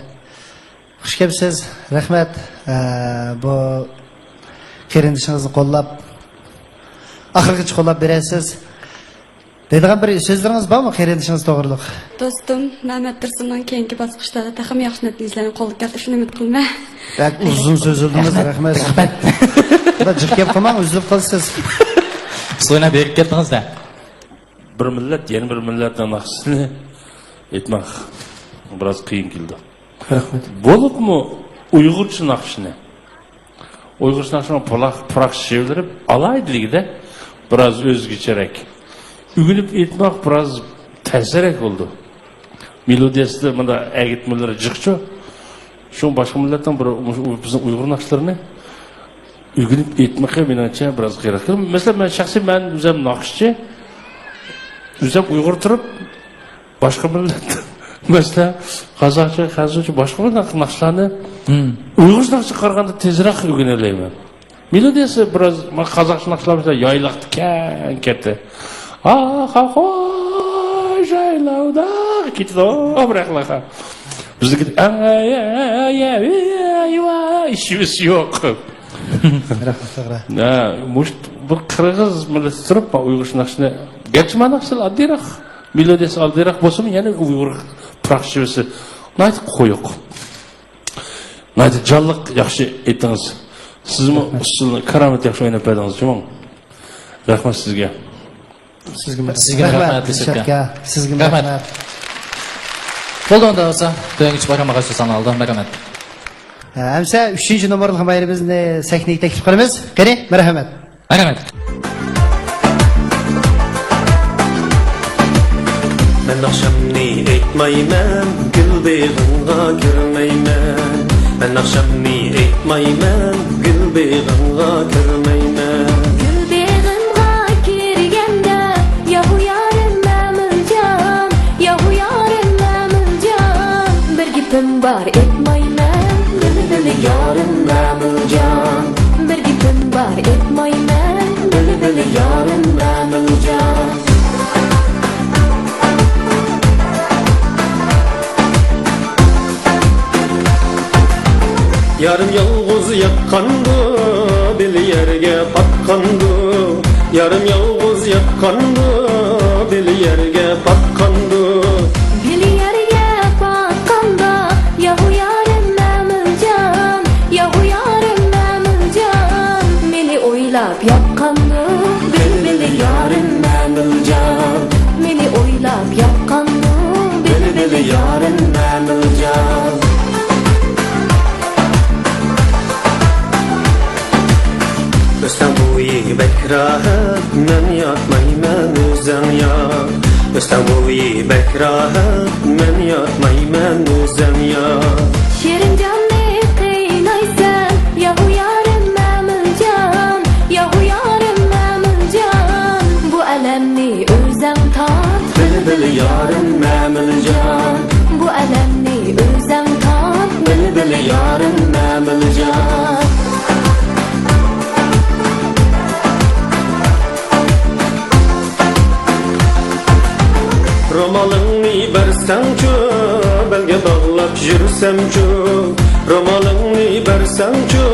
Xush kelibsiz. Rahmat. Bu qarindishingizni qo'llab oxirgacha qo'llab berasiz. Deydigan bir so'zlaringiz bormi qarindishingiz to'g'riliq? Dostum, Mehmet Dursun'dan keyingi basqıçlarda takım yaxshi natijalarni qo'lga kiritishini umid qilma. Bak uzun so'zildingiz. Rahmat. Xudo jiq gap qilmang, uzilib qolsiz. So'yna berib ketdingiz da. Bir millet yeni bir milletten aksini etmek biraz kıyın geldi. Bolup mu Uygurçu nakşını? Uygurçu nakşını pırak çevirip alaydılığı da biraz özgeçerek. Ügülüp etmek biraz terserek oldu. Melodiyası da bana eğitmeleri çıkçı. Şu başka milletten bizim Uygur nakşlarını ügülüp etmekle benimce biraz gerekli. Mesela ben şahsi ben üzem nakşçı Üzem Uygur durup başka milletten mesela Kazakça başka bir nakşlarını Uygur nakşı karganda tezrak öğreneleyim. Melodiyası biraz Kazakça nakşlar mesela yaylaktı kendi. Yaylavda gitti o bırakla. Bizde gidip işimiz yok. Bu Kırgız milleti durup Uygur nakşını gerçi nakşıl adıyrak melodiyası adıyrak bolsun yani Uygur prakşivisi naydı koyuk. Naydı canlıq yaxşı etdiniz. Siz mi usulunu karamet yaxşı oynap ediniz cümle. Rahmat sizge. Sizga rahmat Sizga rahmat. Bo'ldi unda bo'lsa, to'yingiz bayramga so'zan oldi. Rahmat. Hamsa 3-numaralı haberimizni sahneye teklif qilamiz. Qani, marhamat. Rahmat. Ben akşamni etmayman, gül beg'inga kirmayman. Ben akşamni etmayman, gül beg'inga kirmayman. Gül beg'inga kirganda yahu yarim mamuljon, yahu yarim mamuljon. Bir gapim bor etmayman, gül yarim mamuljon. Bir gapim bor etmayman, gül yarim mamuljon. Yarım yalğız yakkandı, bir yerge patkandı. Yarım yalğız yakkandı, bir yerge patkandı. Bir yerge patkandı, yahu yarim mamuljon, yahu yarim mamuljon. Meni oylab yapkandı, bil yarim mamuljon. Meni oylab yapkandı, bil yarim mamuljon. Östen buyi bekrahat, men yatmayman o'zan ya. Östen buyi bekrahat, men yatmayman o'zan ya. Şirin canni qiynaysan, yahu yarim mamuljon, yahu yarim mamuljon. Bu alamni o'zim tort, Bil yarim mamuljon. bu alamni o'zim tort, Bil yarim mamuljon. Romalını bersen-çu, belge bağlap yürüsem-çu. Romalını bersen-çu,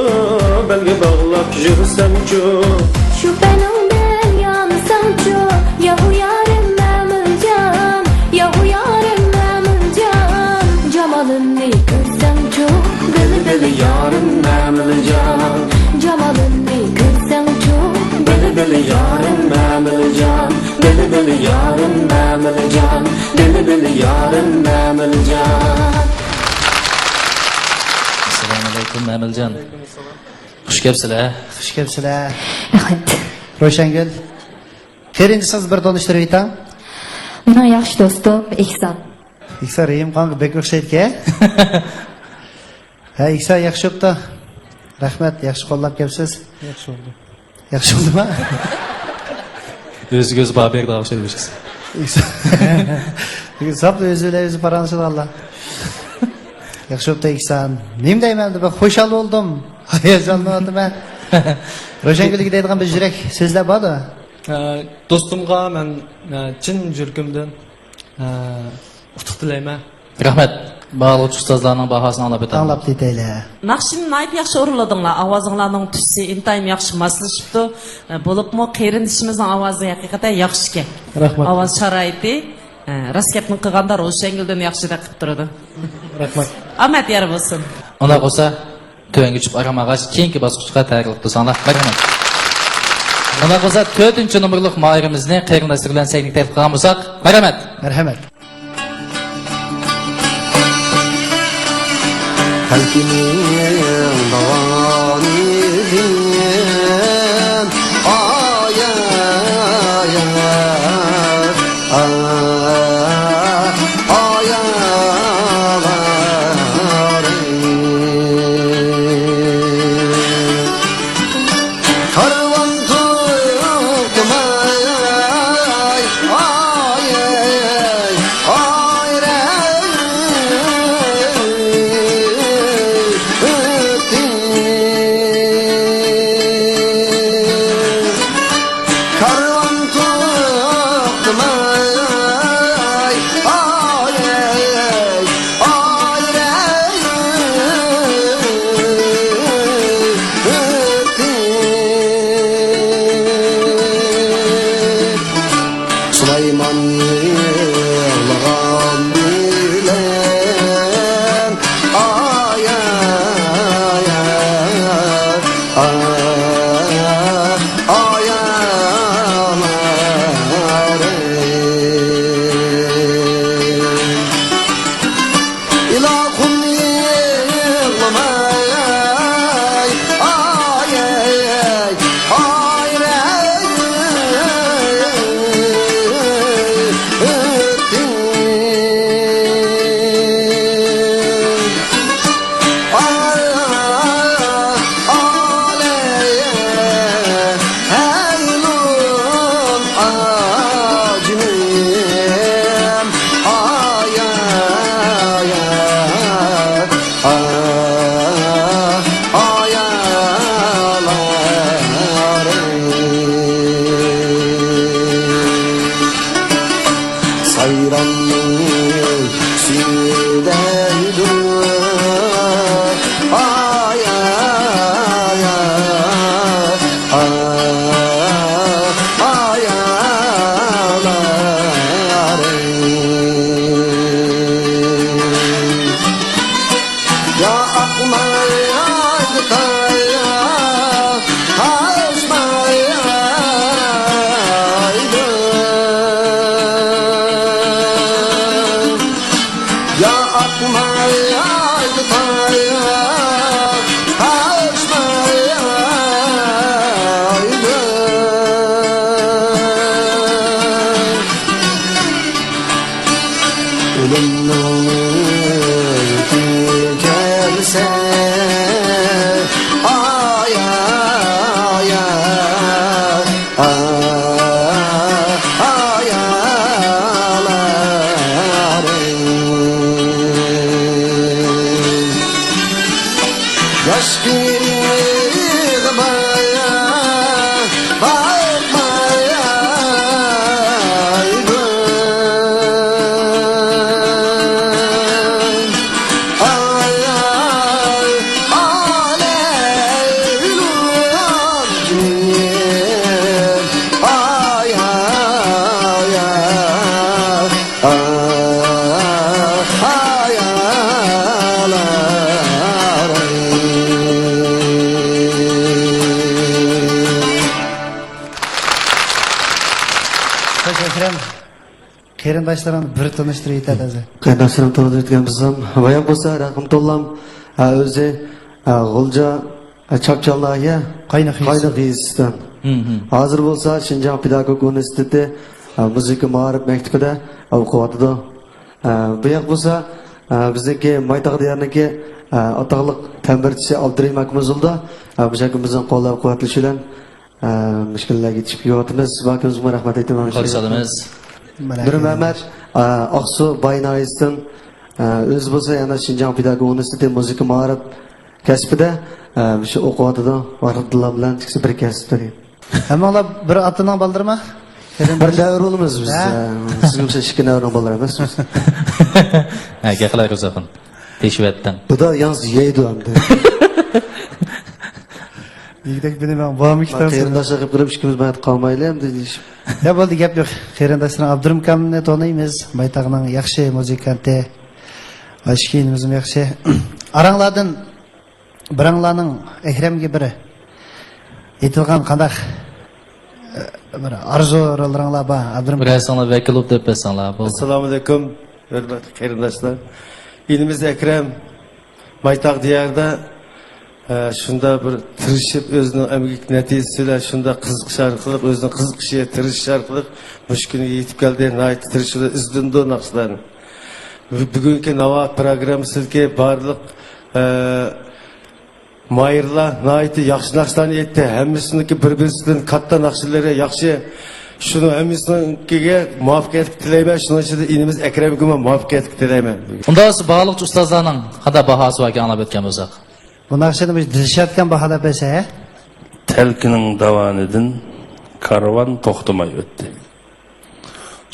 belge bağlap yürüsem-çu. Şu benimden yansan-çu, yahu yarim mamuljon, yahu yarim mamuljon. Jamalini ko'rsam-çu, Bil yarim mamuljon. jamalini ko'rsam-çu, Bil yarim mamuljon. Bil yarim mamuljon. Bil yarim mamuljon. Assalomu alaykum Mamiljon. Xush kelibsizlar. Xush kelibsizlar. Rahmat. Ro'shangul. Qarindishingiz bir tanishtirib aytang. Mening yaxshi do'stim Ihson. Ihson Rayim qanqa bek o'xshaydi-ku. Ha, Ihson yaxshi bo'pti. Rahmat, yaxshi qo'llab kelibsiz. Yaxshi oldu. Yaxshi bo'ldimi? Özü göz bağ berdi ağışa demişiz. Saplı özü paranışın Allah. Yakışıp da iksan. Neyim deyim ben hoş al oldum. Heyecanlandım ben. Roşengül'e gideydiğen bir jürek sözler var da. Dostumga men chin жүрgümden utuq tilayman. Rahmet. Bağlıqçı ustazlarının bahasını alap ötəm. Anlap deyteyle. Nakşini nayıp yaxşı uruladыңlar. Avazыңlarның түсі intayım yaxşı maslışıptı. Bolupmu qeyrin dişimizin avazı hakikaten yaxşı ke. Rahmat. Avaz şaraiti. Raskepni qilgandar o şengilden yaxşı da qilib turadi. Rahmat. Ahmet yer bo'lsin. Ona qo'sa tövenge çıp aramağaç keyinki basqıçqa tayyorlıq tusanlar. Merhamet. Ona qo'sa 4-numurluq mayırimizni qeyrindaşlar bilan seynik tayyorlıq qilgan bolsak, merhamet. Merhamet. Kalbimin davaniyim ay ay ay ay Karvan tuttum ay ay ay Karvan tuttum Süleyman yığılğan bilen ay ay ay ay İlahım yığılmay ay ay Sayranın südeydu ay ay ay ay Ya akmaya gitaya haşmaya Ya akmaya gitaya haşmaya Ölümün gelse ay ay ay Yaş girmeye bakmaya ay ay aleylullah ay ay ay Teşekkür ederim. Qeyrindaşlarım bir tanıştırı etadi. Qeyrindaşlarım tanıştırgan bizim. Bayan bo'lsa rahmatullam o'zi G'ulja Chapchanlarga qaynoq yezisdan. Hozir bo'lsa Shinjang pedagogik universiteti muzika ma'rif maktabida o'qiyotdi. Bu yoq bo'lsa bizniki Maytaq diyarniki ataqliq ta'mirchisi Abdurahim akamiz bo'ldi. Bu shakimizning qo'llab-quvvatlashi bilan Müşkillerge yetişip yiyotimiz. Bakımızga rahmat aytaman. Qarşıladınız. Bir Mehmet Aksu Baynayız'dan öz bo'lsa yana Şinjan Pedagog Universiteti Müzik Maharat kasbida shu o'qiyotida Faridullah bilan ikisi bir kasbda. Hammalar bir atından baldırma. Bir davr olamiz biz. Sizga o'sha ikki davr bo'lar emas. Ha, gaqlar o'zaqin. Teşviqatdan. Bu da yalnız yeydi endi. Yigidek beni ben babam iki tane. Qarindoshlar qilib qilib ikkimiz bayat qolmayli endi deyishib. Ya bo'ldi gap yo'q. Qarindoshlar Abdurumkamni tanıymiz. Baytaqning yaxshi muzikanti. Aşkiyimizim yaxshi. Aranglardan biranglarning Ekremga biri aytilgan qandaq bir arzularinglar bor. Abdurum. Birazdan vakil olib deb besanlar. Assalomu alaykum, hurmatli qarindoshlar. Inimiz Ekrem Baytaq diyarda shunda bir tirishib o'zining emgik natijasida shunda qiziqish orqali o'zining qiziqishiga tirishish orqali mushkuniga yetib keldi. Nayt tirishida izdindi naqshlarni. Bugungi Navot programmasidagi barliq mayırlar naiti yaxshi naqshlarni aytdi. Hammasiniki bir-birisidan katta naqshlari yaxshi. Şunu hemisininkiga muvaffaqiyat tilayman. Şunun içinde inimiz Ekrem'e muvaffaqiyat tilayman. Unda bağlıqçı ustazlarning qada bahası var ki anlab o'tgan bo'lsak. Bu naqshni biz Dilshatgan baholab bersa, Telkinin davanidin karvan to'xtamay o'tdi.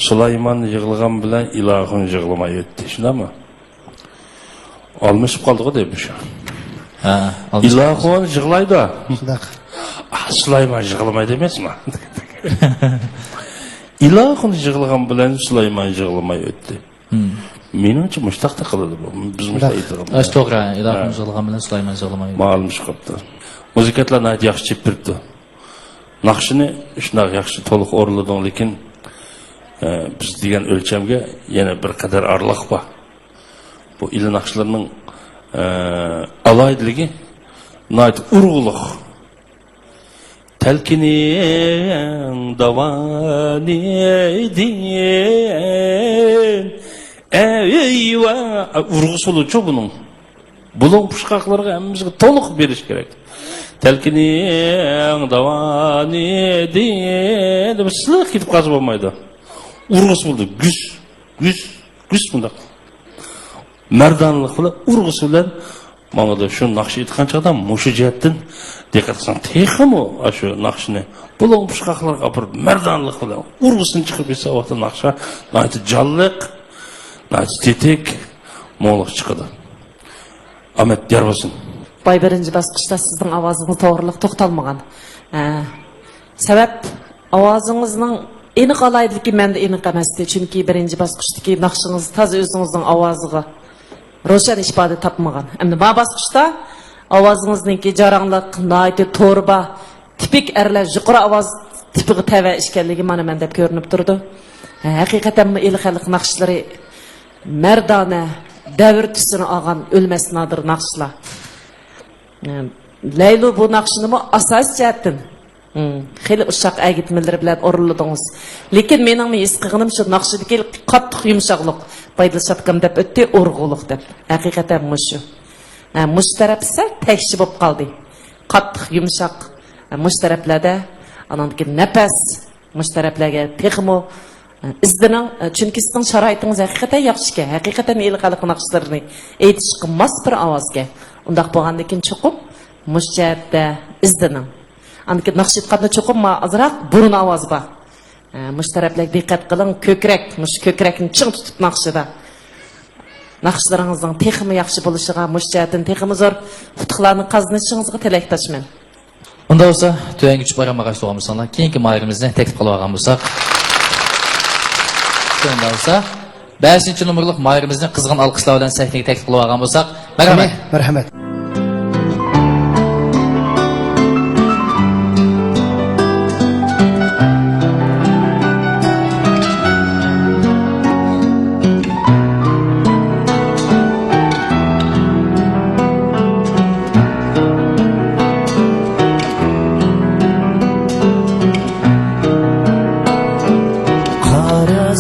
Sulaymon yig'ilgan bilan ilohim yig'ilmay o'tdi. Shundami? Olmishib qoldi-ku deb shu. Ha, ilohim yig'laydi. Shundaq. Sulaymon yig'ilmaydi emasmi? İlahın yığılğan bilen Süleyman yığılmay ötdi. Menimcha mushtaqda qiladi bu. Biz mushtaq aytamiz. Aş to'g'ri, ilohim yig'ilgan bilan Süleyman yig'ilmay. Ma'lumsh qopti. Muzikantlarni ayt yaxshi chepirdi. Naqshini shunday yaxshi to'liq o'rlading, lekin biz degan o'lchamga yana bir qadar arliq bor. Bu il naqshlarning alaydiligi nayt urg'uliq. Telkinin davani edin eyvah vurgusulu çok bunun bulun puşkaklarına hemimizge toluk beriş gerek. Telkinin davani edin sılık gidip kazı olmaydı. Urgus buldu güz bunda merdanlık bilen urgus bilen bana da şu nakşı etkanca adam muşu cihetten dikkat etsen tekrar mı şu nakşını bulun puşkaklar kapır merdanlık bilen urgusun çıkıp ise o vakti nakşa naiti callık naiti tetek moğluk çıkıdı. Ahmet Diyarbasın. Bay birinci basqışta sizдің avazınız toğrılık toxtalmagan. Sebep avazınızın eniq alaydı ki mende eniq emasdi. Çünkü birinci basqıştaki nakşınız taz özünüzün avazıga roşan ifade tapmagan. Endi ba basqışta avazınızningki jaranglık, naiti torba, tipik erler yuqori avaz tipiga tava ishkanligi mana men deb ko'rinib turdi. Haqiqatan bu el xalq naqshlari merdona davr tusini olgan o'lmas nodir naqshlar. Leylu bu naqshni asos jihatdan xeyli ushaq agitmalar bilan o'rinladingiz. Lekin mening his qilganim shu naqshidagi qattiq yumshoqlik foydalashayotgan deb o'tdi urg'uliq deb. Haqiqatan mushu. Mush taraf esa tekshi bo'lib qoldi. Qattiq yumshoq mush taraflarda anandagi nafas mush taraflarga texmo izdining chunki sizning sharoitingiz haqiqatan yaxshi ekan. Haqiqatan el xalq naqshlarini aytish qilmas bir ovozga. Undaq bo'lgandan keyin cho'qib mush jihatda izdining Anki naqsh etqanda cho'qib azroq burun ovoz bor. Mush taraflarga diqqat qiling, ko'krak, mush ko'krakni ching tutib naqshida. Naqshlaringizning texmi yaxshi bo'lishiga, mush jihatdan texmi zo'r futuhlarni qazinishingizni tilakdoshman. Unda bo'lsa, tuyangi 3 bayramga so'ramizlar. Keyingi mayirimizni taklif qilib olgan bo'lsak. Unda bo'lsa, 5-numurlik mayirimizni qizg'in alqishlar bilan sahnaga taklif qilib olgan bo'lsak, marhamat. Marhamat.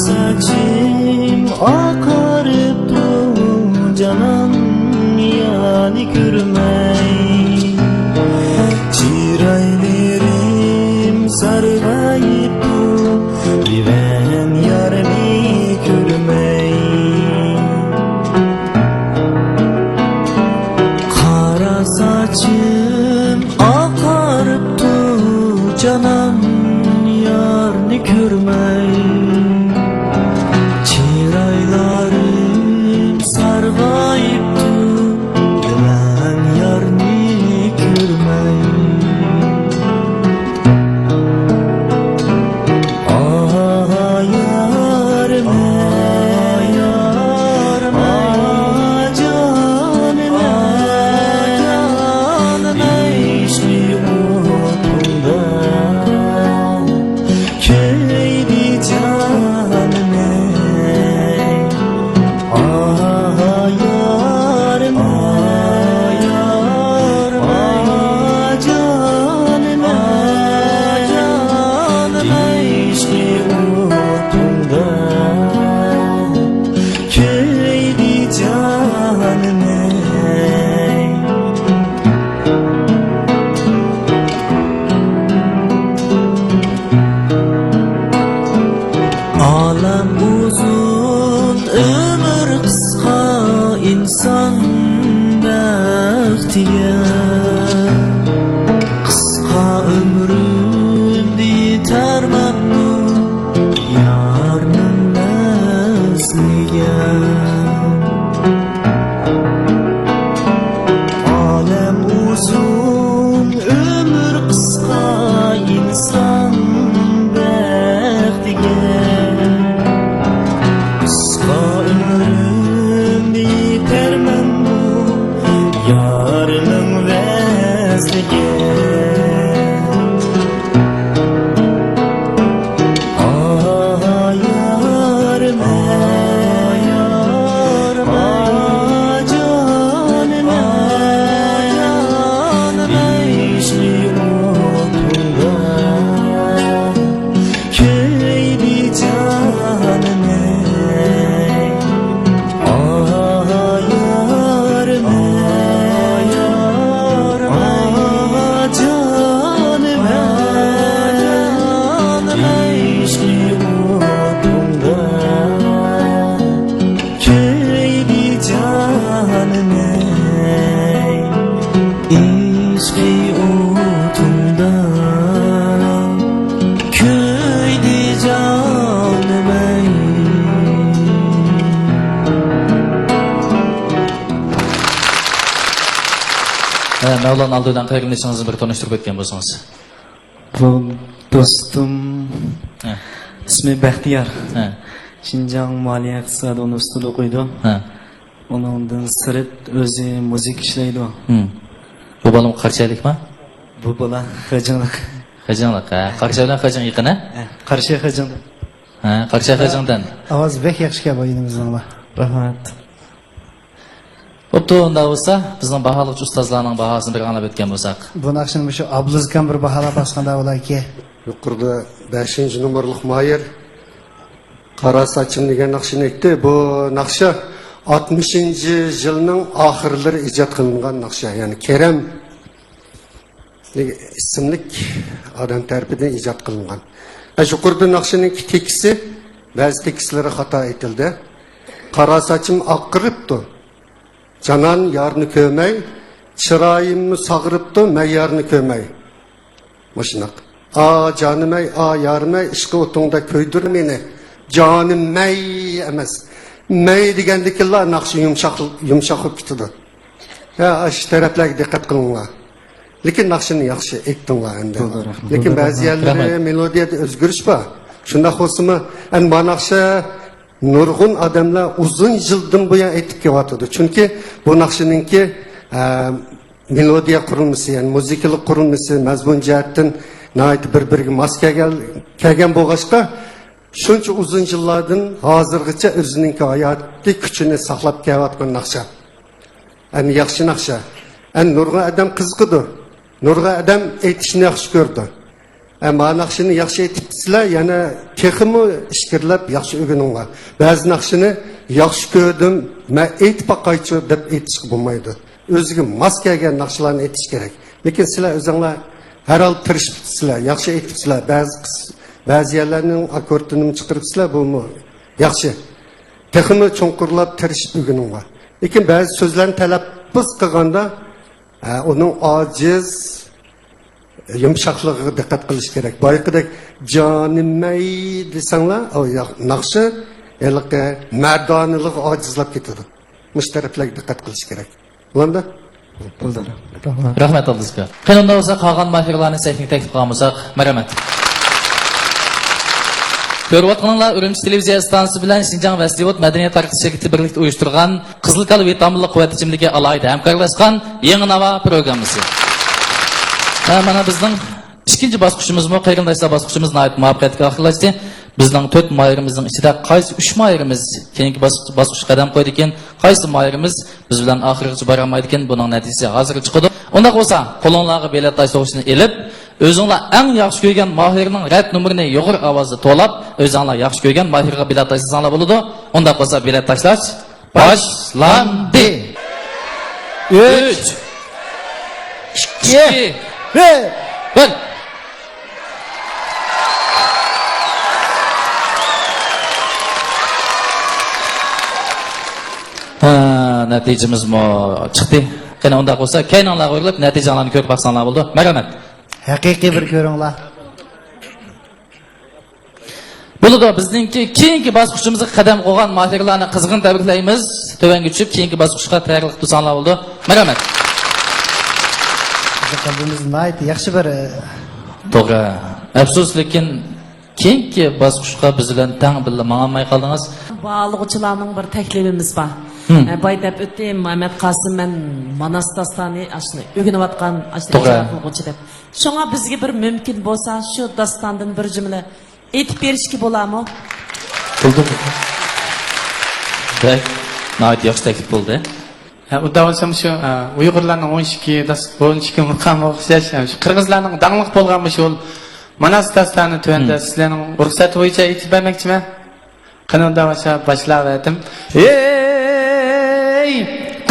Saçım akarıp du canım yani sarg'ayibdi divan yarini ko'rmay qora sochim oqaribdi canam yarni ko'rmay chiroylarim sarg'ayibdi divan yarni ko'rmay Alam uzun, ömür kısa, insan baxtiga qisqa ömrümde yetarman bu yarning nasliga Alam uzun, ömür kısa, insan baxtiga qisqa ömrümde yetarman bu yarning vasliga yarim yarim canim canim ishli o'tunda keydi canim yarim yarim canim canim ishli o'tunda keydi canim ishli o'tunda kuydi canim Mevlon Aldo'dan qayg'irishingizni bir tanishtirib o'tgan bo'lsangiz. Bu do'stim Ha. ismi Baxtiyor. Ha. Şinjan Moliya iqtisod universitetida o'qiydi. Ha. Uningdan sirt o'zi muzik ishlaydi. Bu bolam qarshilikmi? Bu bola hajinlik. Hajinlik. Qarshi bilan hajin yaqin, Qarshi hajinlik. ha? Qarshi hajindan. Ovoz bek yaxshi kelib o'yinimizdan va. Rahmat. Bo'pti, unda bo'lsa, bizning baholovchi ustozlarning bahosini bir anglab o'tgan bo'lsak. Bu naqshni shu Abdulazkan bir baholab bosganda ularga Yuqorida 5 nomerlik Mayır Qara saçım degan naqshini aytdi. Bu naqsha 60-yilning oxirlari ijod qilingan naqsha. Ya'ni Kerem ismlik odam tarafidan ijod qilingan. Yuqorida naqshining tekisi, ba'zi tekislari xato aytildi. Qara saçım oqiribdi. Canan yarını kömey, çırayımı sağırıptı, meyyarını kömey. Başınak. Canım ey, yarım ey, işkı otunda köydür beni. Canım mey emez. Mey degendikillah nakşı yumşak öpütüdü. Ya aş taraflarga dikkat kılınla. Lekin nakşını yaxşı ektinla endi. Lekin bazı yerlere melodiyada özgürüş var. Şunda xosimi, en bu nakşı nurg'un odamlar uzun yildan buyon aytib kelyapti. Chunki bu naqshininki melodiya qurilmasi, ya'ni muzikalik qurilmasi mazmun jihatdan bir-biriga mos kelgan bo'lg'achqa shuncha uzun yillardan hozirgacha o'zining hayotiy kuchini saqlab kelayotgan naqsha. Ani yaxshi naqsha. Nurg'un odam qiziqdi. Nurg'un odam aytishni yaxshi ko'rdi. Ama naqshini yaxshi aytibsizlar, yana texmi ishkirlab yaxshi o'rganinglar. Ba'zi naqshini yaxshi ko'rdim, men aytib boqaychi deb aytishga bo'lmaydi. O'ziga mos kelgan naqshlarni aytish kerak. Lekin sizlar o'zinglar har hol tirishibsizlar, yaxshi aytibsizlar. Ba'zi ba'zi yerlarning akkordini chiqaribsizlar, bu yaxshi. Texmi cho'nqurlab tirishib o'rganing bor. Lekin ba'zi so'zlarni talaffuz qilganda uning ojiz yumshoqligiga diqqat qilish kerak. Boyaqidek jonimay desanglar, o naqshi eliqi mardonlik ojizlab ketadi. Mush taraflarga diqqat qilish kerak. Bo'ldi? Bo'ldi. Rahmat oldingizga. Qanday bo'lsa qolgan mahirlarni sahnaga taklif qilamiz. Marhamat. Ko'rayotganlar Urumchi televiziya stansiyasi bilan Xinjiang Vastivot madaniyat tarqatish shirkati birlikda uyushtirgan Qizilkal vitaminli quvvat ichimligi alohida hamkorlashgan yangi nava programmasi. Mana bizning ikkinchi bosqichimizmi, qayrindashlar bosqichimiz nihoyat muvaffaqiyatga oxirlashdi. Bizning 4 mayirimizning ichida qaysi 3 mayirimiz keyingi bosqichga qadam qo'ydi ekan, qaysi mayirimiz biz bilan oxirigacha bora olmaydi ekan, buning natijasi hozir chiqadi. Unda bo'lsa, qo'lingizga bilet tash so'g'ishni elib, o'zingizlar eng yaxshi ko'rgan mahirning rad nomerini yo'g'ir ovozda to'lab, o'zingizlar yaxshi ko'rgan mahirga bilet tashlasangiz bo'ladi. Unda bo'lsa bilet tashlash boshlandi. 3 2 1 natijamiz chiqdi. Qani unda bo'lsa, kaynonlar o'ylab natijalarni ko'rib baxsanlar bo'ldi. Marhamat. Haqiqiy bir ko'ringlar. Bo'ldi, bizningki keyingi bosqichimizga qadam qo'ygan mahirlarni qizg'in tabriklaymiz. Tövanga tushib, keyingi bosqichga tayyorlik qilsanlar bo'ldi. Marhamat. Qalbimiz nihoyat yaxshi bir to'g'ri. Afsus, lekin keyingi bosqichga biz bilan tang billa mang'amay qoldingiz. Bağlıqçılarning bir taklifimiz bor. Boy deb o'tdi Muhammad Qosim men Manas dastani ashni o'rganayotgan ashni ijroqilg'uchi deb. Shunga bizga bir mumkin bo'lsa, shu dastondan bir jumla aytib berishga bo'ladimi? Bo'ldi. Bak, nihoyat yaxshi taklif bo'ldi. Unda bo'lsam shu Uyg'urlarning 12 muqam o'xshash, shu qirg'izlarning dangliq bo'lgan shu Manas dastani tuvanda sizlarning ruxsat bo'yicha aytib bermoqchiman. Qanunda başladım. Ey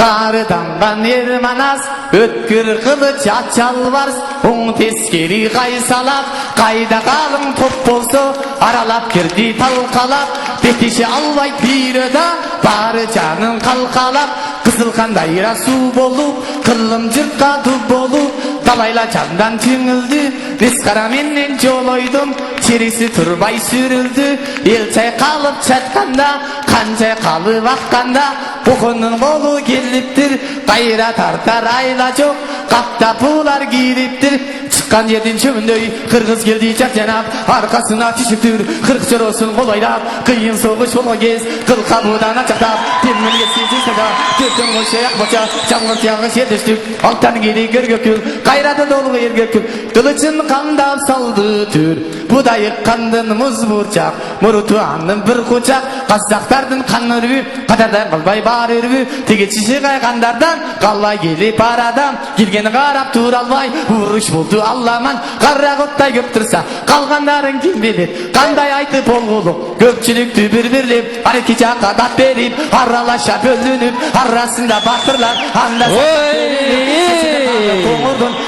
qarıdangan yer Manas, ötkür kılıç açalvars, on teskeri qaysalap, qayda qalın top bolsa, aralap kirdi talqalap, betişi alvay pirada, bari canın qalqalap, Kızılkandayra su bolup, kıllım cırtqa dub bolup, talayla candan tüngüldü, Reskara menden joloydum, çerisi turbay sürüldü, el çayqalıp çatkanda, kan çayqalıp akkanda, Bukunun kolu geliptir, kayra tartar ayla çok, kapta pular giriptir, çıkan yerden çömündöy, kırgız geldi çak janap, arkasına tüşüktür, kırk çorosun kolaylap, kıyın soğuş ola gez, kıl kabudan açaktap, temmin geçsiz sada, göktün koşayak boça, çamur tiyağış yetiştik, alttan geri görgökül, kayratı dolu yergökül, kılıçın kandap saldı tür, budayık kandın muz burçak, murutu andın bir kucak, kazaktardın kanır büyük, kadardan kalbay bar ürvü, tege çişi kaygandardan, kallay gelip aradan, gelgeni karap turalbay, vuruş buldu Allah'man, karra kottay köptürsa, kalganların kim bilir, kanday aytıp olguluk, köpçülüktü bir-birlip, hareki çaka dat verip, arralaşa bölünüp, arasında batırlar, anda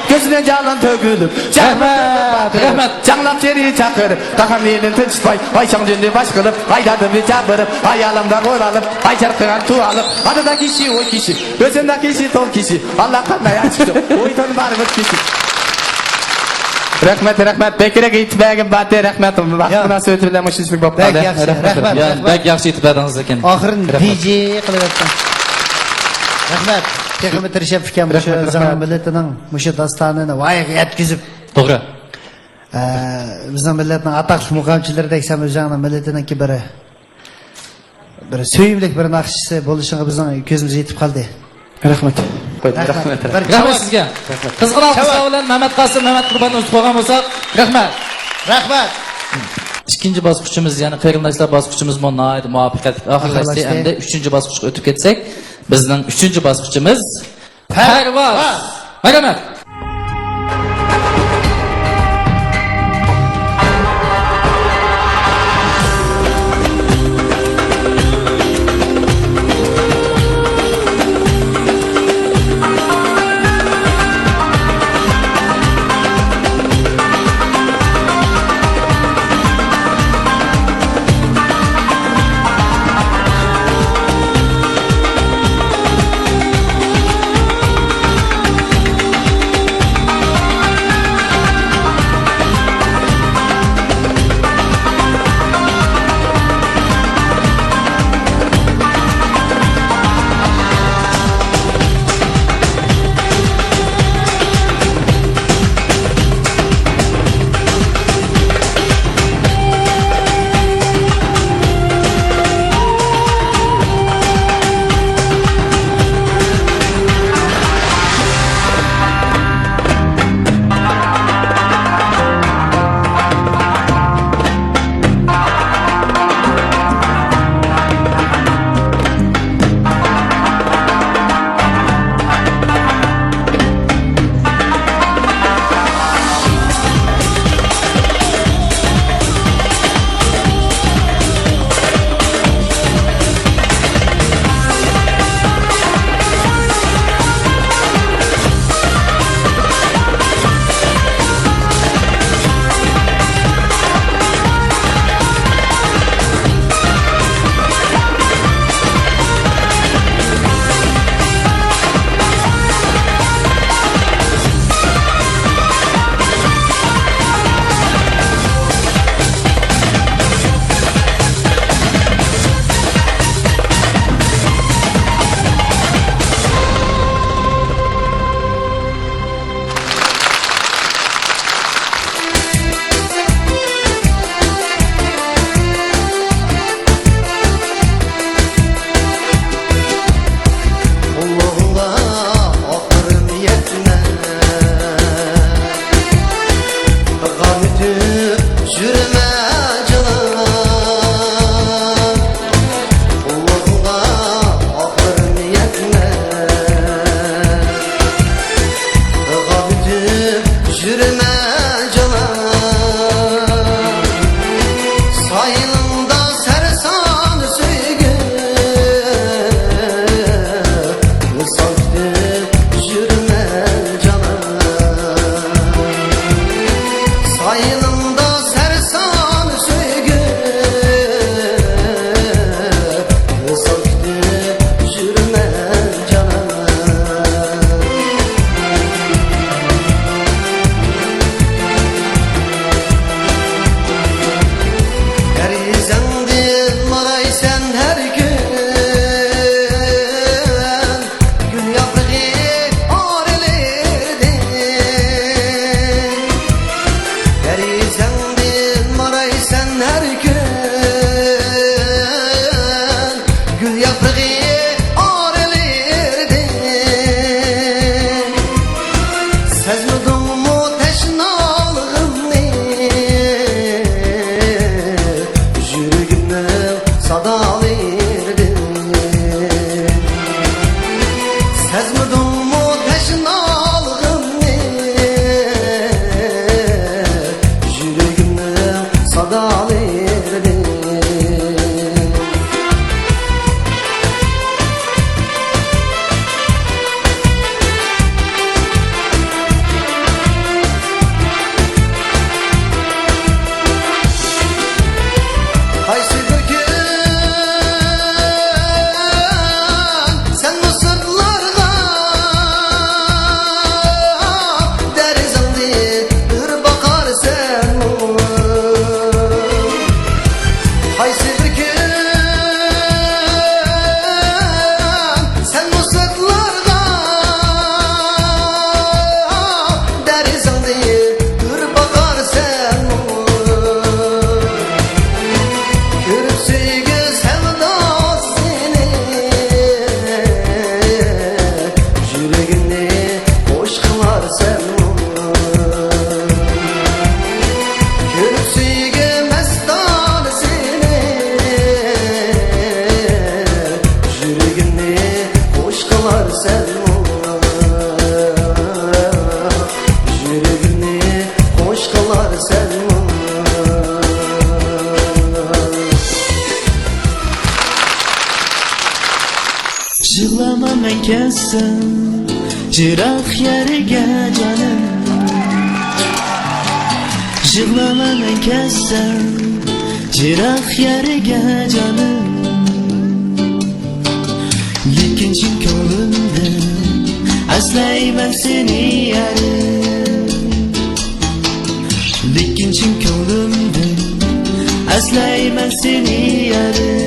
gözüne calan tökülüp, rahmet, canlap çeri çakır, kakam elin tınçıtpay, ayşan döndü baş kılıp, aydadı bir çapırıp, ayalımda koylalıp, ay çarkıgan tualıp, adı da kişi o kişi, gözünde kişi tol kişi, Allah kanday açtı, oytan barımız kişi. Rahmet, bekirek itibagim batı, rahmet, vaqtına söğütü bilen müşüzlük bop kaldı. Bek yaxshi itibadınız ekan. Oxirin DJ qilyapsan. Rahmat. Texmi tirishib fikam shu zaman millatining mushu dastanini voyaga yetkazib. To'g'ri. Bizning millatning atoqli muqamchilari deksam o'zingning millatiningki bir suyimlik bir naqshisi bo'lishini bizning ko'zimizga yetib qoldi. Rahmat. Rahmat sizga. Qizg'in alqishlar bilan Muhammad Qosim, Muhammad Qurbonni o'tib qo'ygan bo'lsak, rahmat. Rahmat. İkinci bosqichimiz, ya'ni qarindoshlar bosqichimiz muvaffaqiyatli oxirlashdi. Endi 3-chi bosqichga o'tib ketsak, bizning 3-chi bosqichimiz parvoz. Marhamat. her gün gül yaprağı ağrılırdı. Sezmedin mu teşnalığımı, yüreğimden sadalırdı. Sezmedin mu teşnalığımı, yüreğimden sadalırdı. Haysi bir gün sen bu sırtlarda derizandı bir bakar sen. Haysi bir gün sen bu sırtlarda derizandı bir bakar sen. Görüpsügü sevdasını, yüreğini hoş kılar sen. Görüpsügü mestanısını, yüreğini hoş kılar sen. Yüreğini hoş kılar sen. Yığlama mən kəssən Ciraq yərigə canım. Yığlama mən kəssən Ciraq yərigə canım. Lekin çin könlümdə Əsləymən seni yarım. Lekin çin könlümdə Əsləymən seni yarım.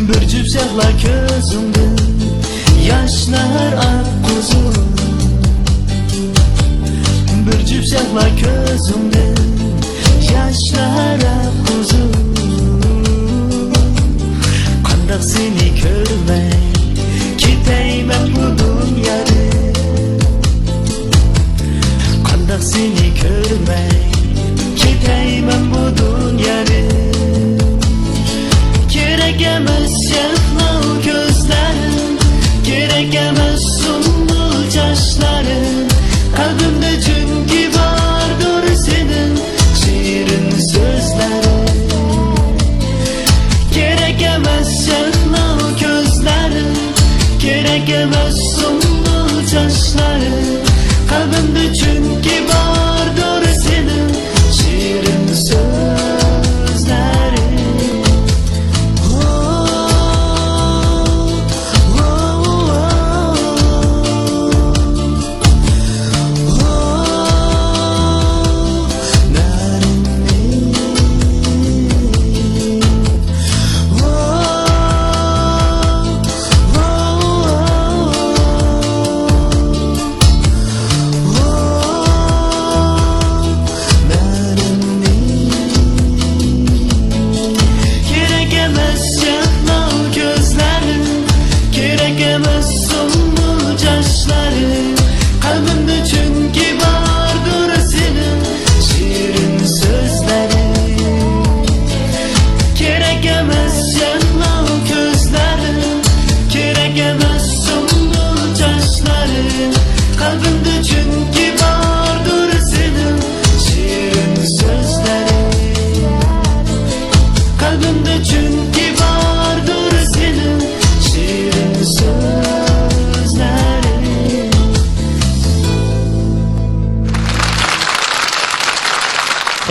Bir cüp sehla közümde yaşlar ak kuzum. Bir cüp sehla közümde yaşlar ak kuzum. Kandak seni görmey gideyim bu dünyada. Kandak seni görmey gideyim bu dünyada. Gerek emez yıknal gözlerin, gerek emez sunmul yaşların. Kalbimde çünkü vardır senin şiirin sözlerin. Gerek emez yıknal gözlerin, gerek emez sunmul yaşların. Kalbimde çünkü vardır senin şiirin sözlerin.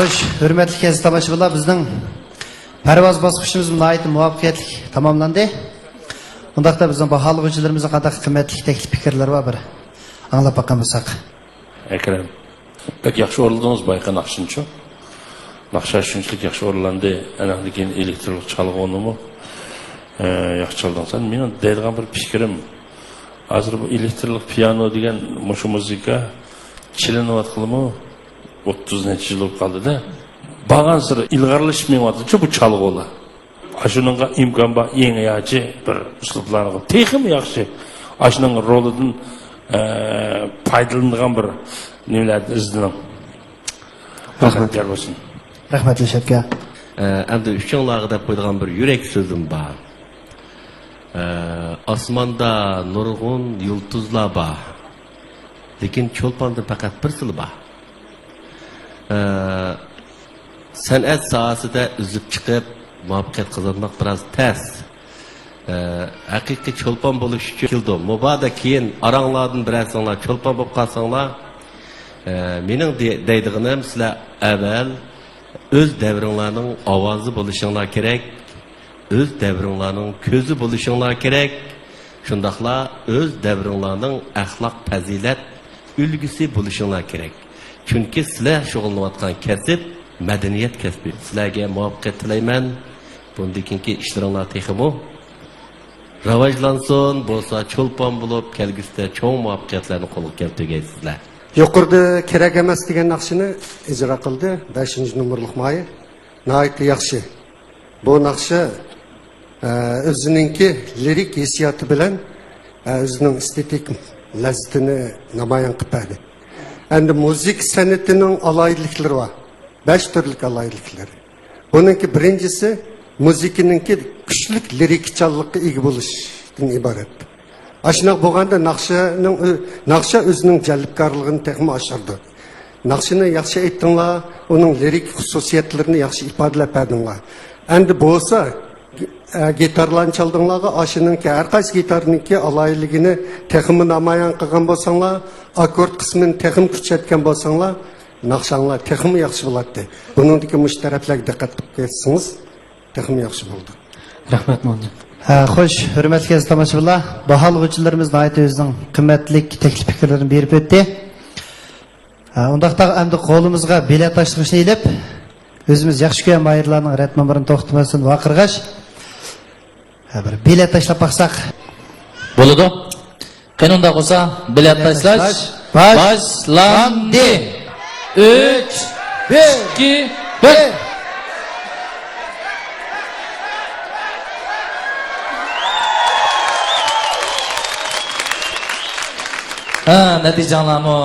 Xo'sh, hurmatli kazi tomoshabinlar, bizning parvoz bosqichimiz nihoyat muvaffaqiyatli tamomlandi. Undaqda bizning baholovchilarimizga qanday qimmatli taklif fikrlar bor, bir anglab boqqan bo'lsak. Ekrem, pek yaxshi o'rildingiz Bayqa Naqshinchi. Naqsha shunchalik yaxshi o'rlandi, anadan keyin elektrik chalg'onimi yaxshi chalding sen. Mening deydigan bir fikrim, hozir bu elektrik piano degan mushu muzika chilinayotganmi 30 necha yil bo'lib qoldi-da. Bağan sıra ilgarlaşmayın adıca bu çalgı ola. Aşınınga imkan ba yeni yaçı bir üsluplarına tekim yakşı. Aşının rolüdün paydalanılan bir nelerdi izdinim. Rahmetler olsun. Rahmetli Şevke. Endi üçünlagı da koyduğum bir yürek sözüm var. Asmanda nurgun yıldızlar var. Lekin çolpanda fakat bir sil var. San'at sahasida üzüp çıkıp muvaffaqiyat qozonmoq biroz ters. Haqiqiy cho'lpon bo'lish uchun keldim. Mubada keyin aranglardan birasinglar cho'lpon bo'lib qolsanglar, mening deydiganim sizlar avval o'z davringlarning ovozi bo'lishinglar kerak, o'z davringlarning ko'zi bo'lishinglar kerak. Shundaqla o'z davringlarning axloq fazilat ulgusi bo'lishinglar kerak. Chunki sizlar shug'ullanayotgan kasb madaniyat kasbi. Sizlarga muvaffaqiyat tilayman. Bundan keyingi ishlaringlar texmo rivojlansin, bo'lsa cho'lpon bo'lib kelgusida cho'ng muvaffaqiyatlarni qo'lga keltirgaysizlar. Yuqorida kerak emas degan naqshini ijro qildi 5-nomerlik Mayir. Nihoyatda yaxshi. Bu naqsha o'zininki lirik hissiyoti bilan o'zining estetik lazzatini namoyon qiladi. Endi muzik san'atining alayliklari var. 5 turlik alayliklari. Buningki birinchisi muzikininki kuchlik lirikchanlikka ega bo'lishdan iborat. Ashunaq bo'lganda naqsha o'zining jalbkorligini texmi oshirdi. Naqshini yaxshi aytdinglar, uning lirik xususiyatlarini yaxshi ifodalab berdinglar. Endi bo'lsa gitarlarni chaldinglarga ashuninki har qaysi gitarninki alayligini texmi namoyon qilgan bo'lsanglar, akkord qismini texmi kuchaytgan bo'lsanglar, naqshanglar texmi yaxshi bo'ladi. Buningdagi mushtaraflarga diqqat qilib ketsangiz, texmi yaxshi bo'ldi. Rahmat Mo'min. Xo'sh, hurmatli tomoshabinlar, baholg'uvchilarimiz nihoyat o'zining qimmatli taklif fikrlarini berib o'tdi. Undaqda endi qo'limizga bilet tashlashni ilib, o'zimiz yaxshi ko'rgan mayirlarning rat nomerini to'xtamasdan vaqirg'ash. Bir bilet tashlab baqsaq bo'ladi. Qanunda bo'lsa, bilet tashlash boshlandi. 3 2 1 natijalarmi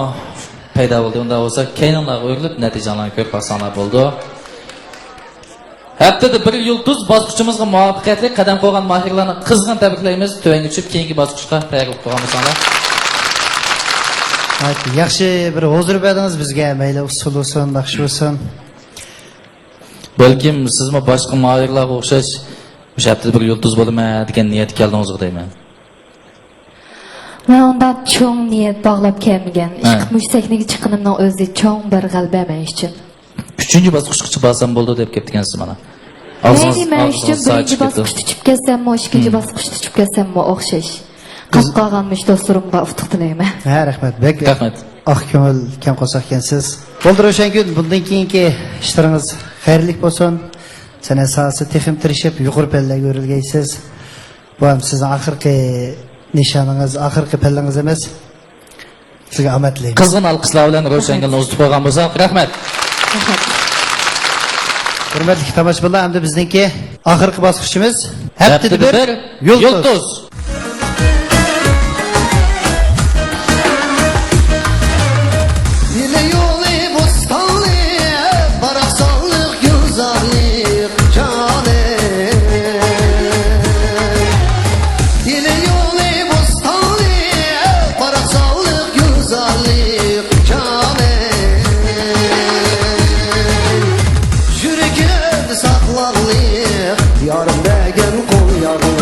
paydo bo'ldi. Unda bo'lsa, keyinlar o'rilib natijalarni ko'rib olsanglar bo'ldi. Haftada bir yulduz bosqichimizga muvaffaqiyatli qadam qo'ygan mahirlarni qizg'in tabriklaymiz. Tuvanga tushib, keyingi bosqichga tayyorlab qo'yganmiz. yaxshi bir hozir berdingiz bizga, mayli usul bo'lsin, naqsh bo'lsin. Balkim sizmi boshqa mahirlarga o'xshash o'sha haftada bir yulduz bo'laman degan niyat keldingizga deyman. Men undan cho'ng niyat bog'lab kelmagan. Ishq mushtakniki chiqinimning o'zi cho'ng bir g'alaba men uchun. 3-bosqichga borsam bo'ldi deb ketgansiz mana. Men uchun birinchi bosqichda tushib kelsammi, ikkinchi bosqichda tushib kelsammi o'xshash. Qolganmish do'stlarimga uftuq tilayman. Ha, rahmat. Bek rahmat. Oq ko'ngil kam qo'saq ekansiz. Bo'ldir o'shan kun bundan keyingi ishlaringiz xayrli bo'lsin. San'at sohasi texim tirishib, yuqori pallaga o'rilgaysiz. Bu ham sizning oxirgi nishoningiz, oxirgi pallangiz emas. Sizga omad tilayman. Qizg'in alqishlar bilan Ro'shangilni uzatib qo'ygan bo'lsak, rahmat. Hurmatli tomoshabinlar, endi bizningki oxirgi bosqichimiz haftada bir yulduz. Yarım degen kol yarım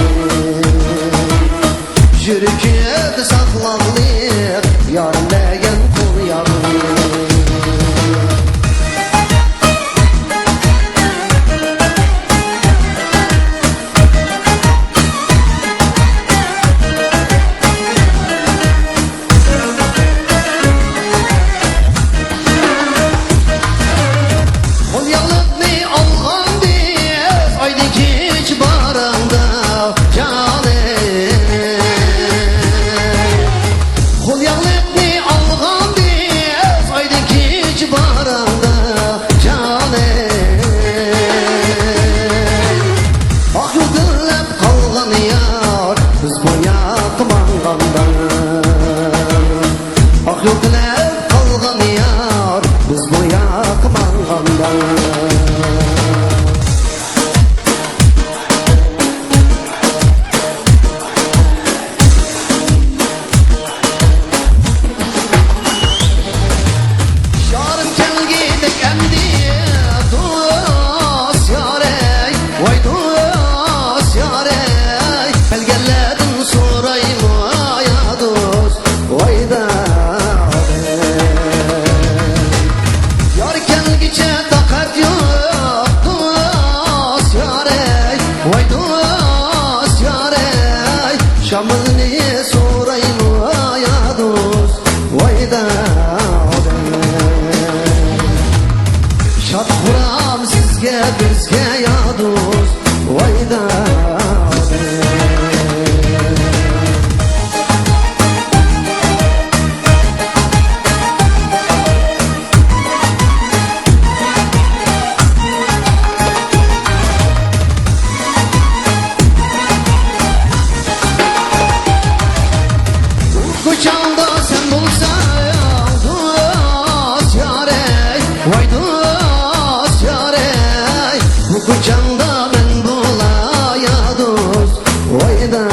Yarım kelgidek emdi dost yarey, vay dost yarey. Belgeledin sorayım ya dost, vay da. Yar kelgice takat yok dost yarey, vay dost yarey. Şamını sorayım ya dost, vay da. Şat kuram sizge bizge ya dost, vay da. Kucağımda sen bulsan dost yarey, vay dost yarey. Bu kucağımda ben bulaya dost, vay da.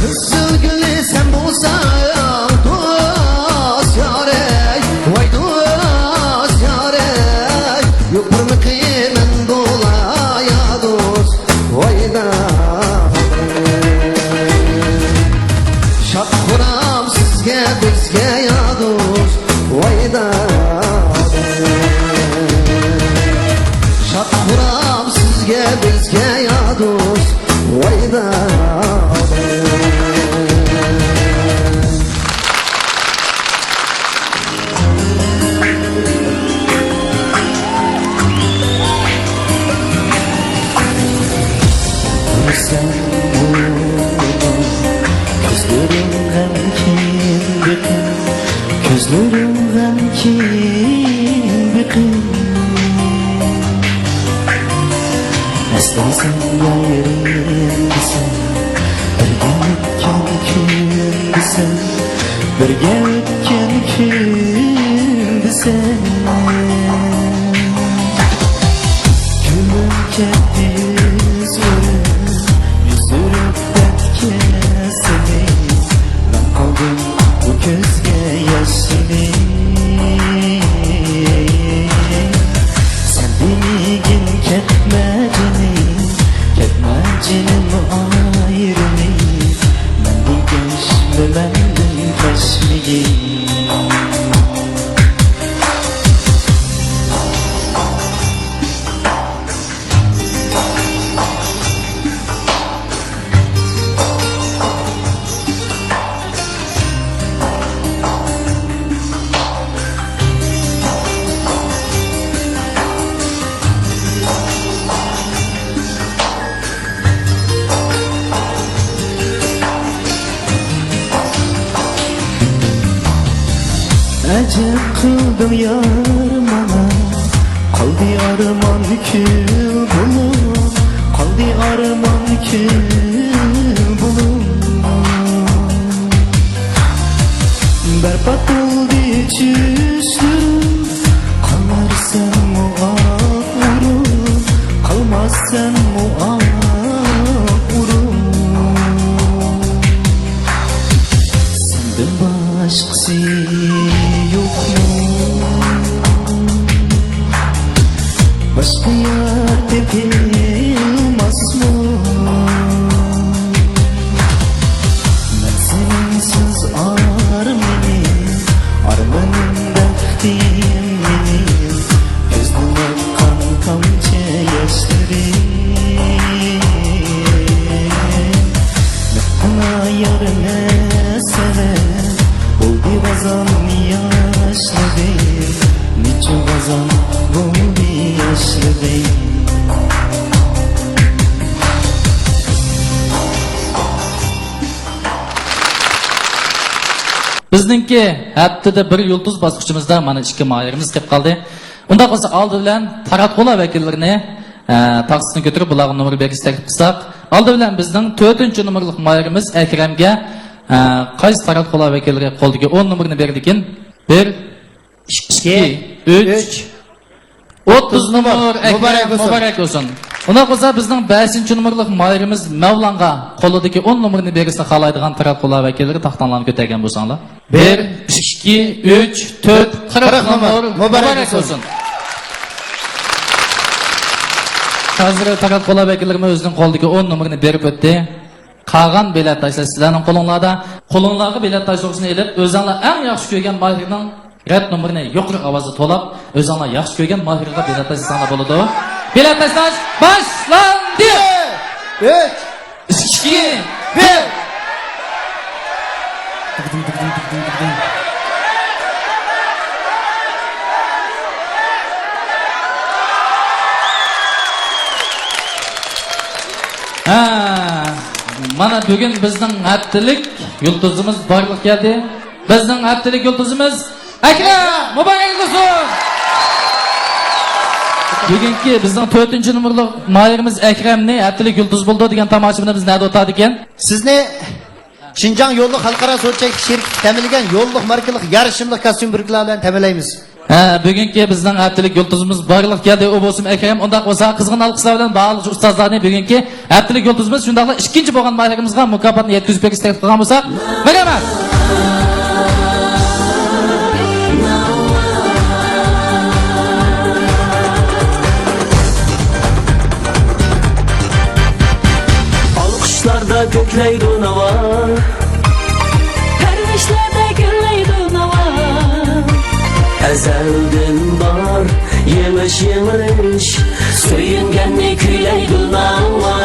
Kızıl gülü sen bulsan dost yarey, vay dost yarey. Yok mu ki ben bulaya dost, vay da. Şat kuram sizge bizge ya dost, vay da. Şat kuram sizge bizge ya dost, vay da. Sen gözlerim g'amkin biqin, gözlerim g'amkin biqin. Aslan sen gayrim desen, birga o'tgan kun desen, birga o'tgan kun desen. Gülüm ketdi yüzürüp dertken seni. Ben kaldım bu gözge yaşını. Sen denigin ketmecinim ayrını. Ben bu geçme benden kaçmayayım. Acep kıldım yarım ana, kaldı arman kül bulum, kaldı arman kül bulum. Berbat oldu çüslürüm, kalmazsan muğurum, kalmazsan muğurum. Senden başkası yok mu? Başka yer tepilmez mı? Ben sensiz armenim, armenim derdim benim. Gözüme kan kamçı yaşlarım. Mekana yarına sever, oldu bazan yaşlarım. Niçin bazan oldu yaşlarım. Bizningki haftada bir yulduz bosqichimizda mana 2 mayirimiz kelib qoldi. Unda qolsa oldi bilan taratqular vakillarini taxsini ko'tarib bularga nomer berish taklif qilsak, oldi bilan bizning 4-nomerlik mayirimiz Akramga qaysi taratqular vakillariga qo'ldiga 10 nomerni berdi ekan? 1 2, 3, 30 numar Ekrem mübarek olsun. Ona qolsa bizning 5 numurluq mayrimiz Mavlonga qo'lidagi 10 numarni berishni xohlaydigan taraf qo'llar vakillari taxtanlarni ko'targan bo'lsanglar. 1, 2, 3, 4, 40 numar mübarek olsun. Hozir taraf qo'llar vakillarimiz o'zining qo'lidagi 10 numarni berib o'tdi. Qolgan bilet taşlar sizlarning qo'linglarda, qo'linglarga bilet taşlashni elib, o'zinglar eng yaxshi ko'rgan mayrning red numarini yuqori ovozda to'lab, o'zinglar yaxshi ko'rgan mayrga bilet taşlasanglar bo'ladi. Bilet taşlash başlandı. 3, 2, 1. Mana bugün bizning haftalik yulduzimiz barliq keldi. Bizning haftalik yulduzimiz Ekrem mübarek olsun. Bugungi bizning 4 numurluq mayrimiz Ekremni haftalik yulduz bo'ldi degan tomoshabinimiz biz nerede o'tadi ekan? Sizni Şinjan yo'lliq xalqaro so'tchak shirkati ta'minlagan yo'lliq markalik yarışımlıq kostyum biriklar bilan ta'minlaymiz. Bugungi bizning haftalik yulduzimiz barliq keldi. O bo'lsin Ekrem, undaq bo'lsa qizg'in alqishlar bilan barliq ustozlarni bugungi haftalik yulduzimiz shundaqla ikkinchi bo'lgan mayrimizga mukofotni yetkazib berishni taklif qilgan bo'lsak, rahmat. Alkışlarda kökleydi nava, Pervişlerde gürleydi nava. ezelden var yemiş yemiş, söyüngenli küyleydi nava.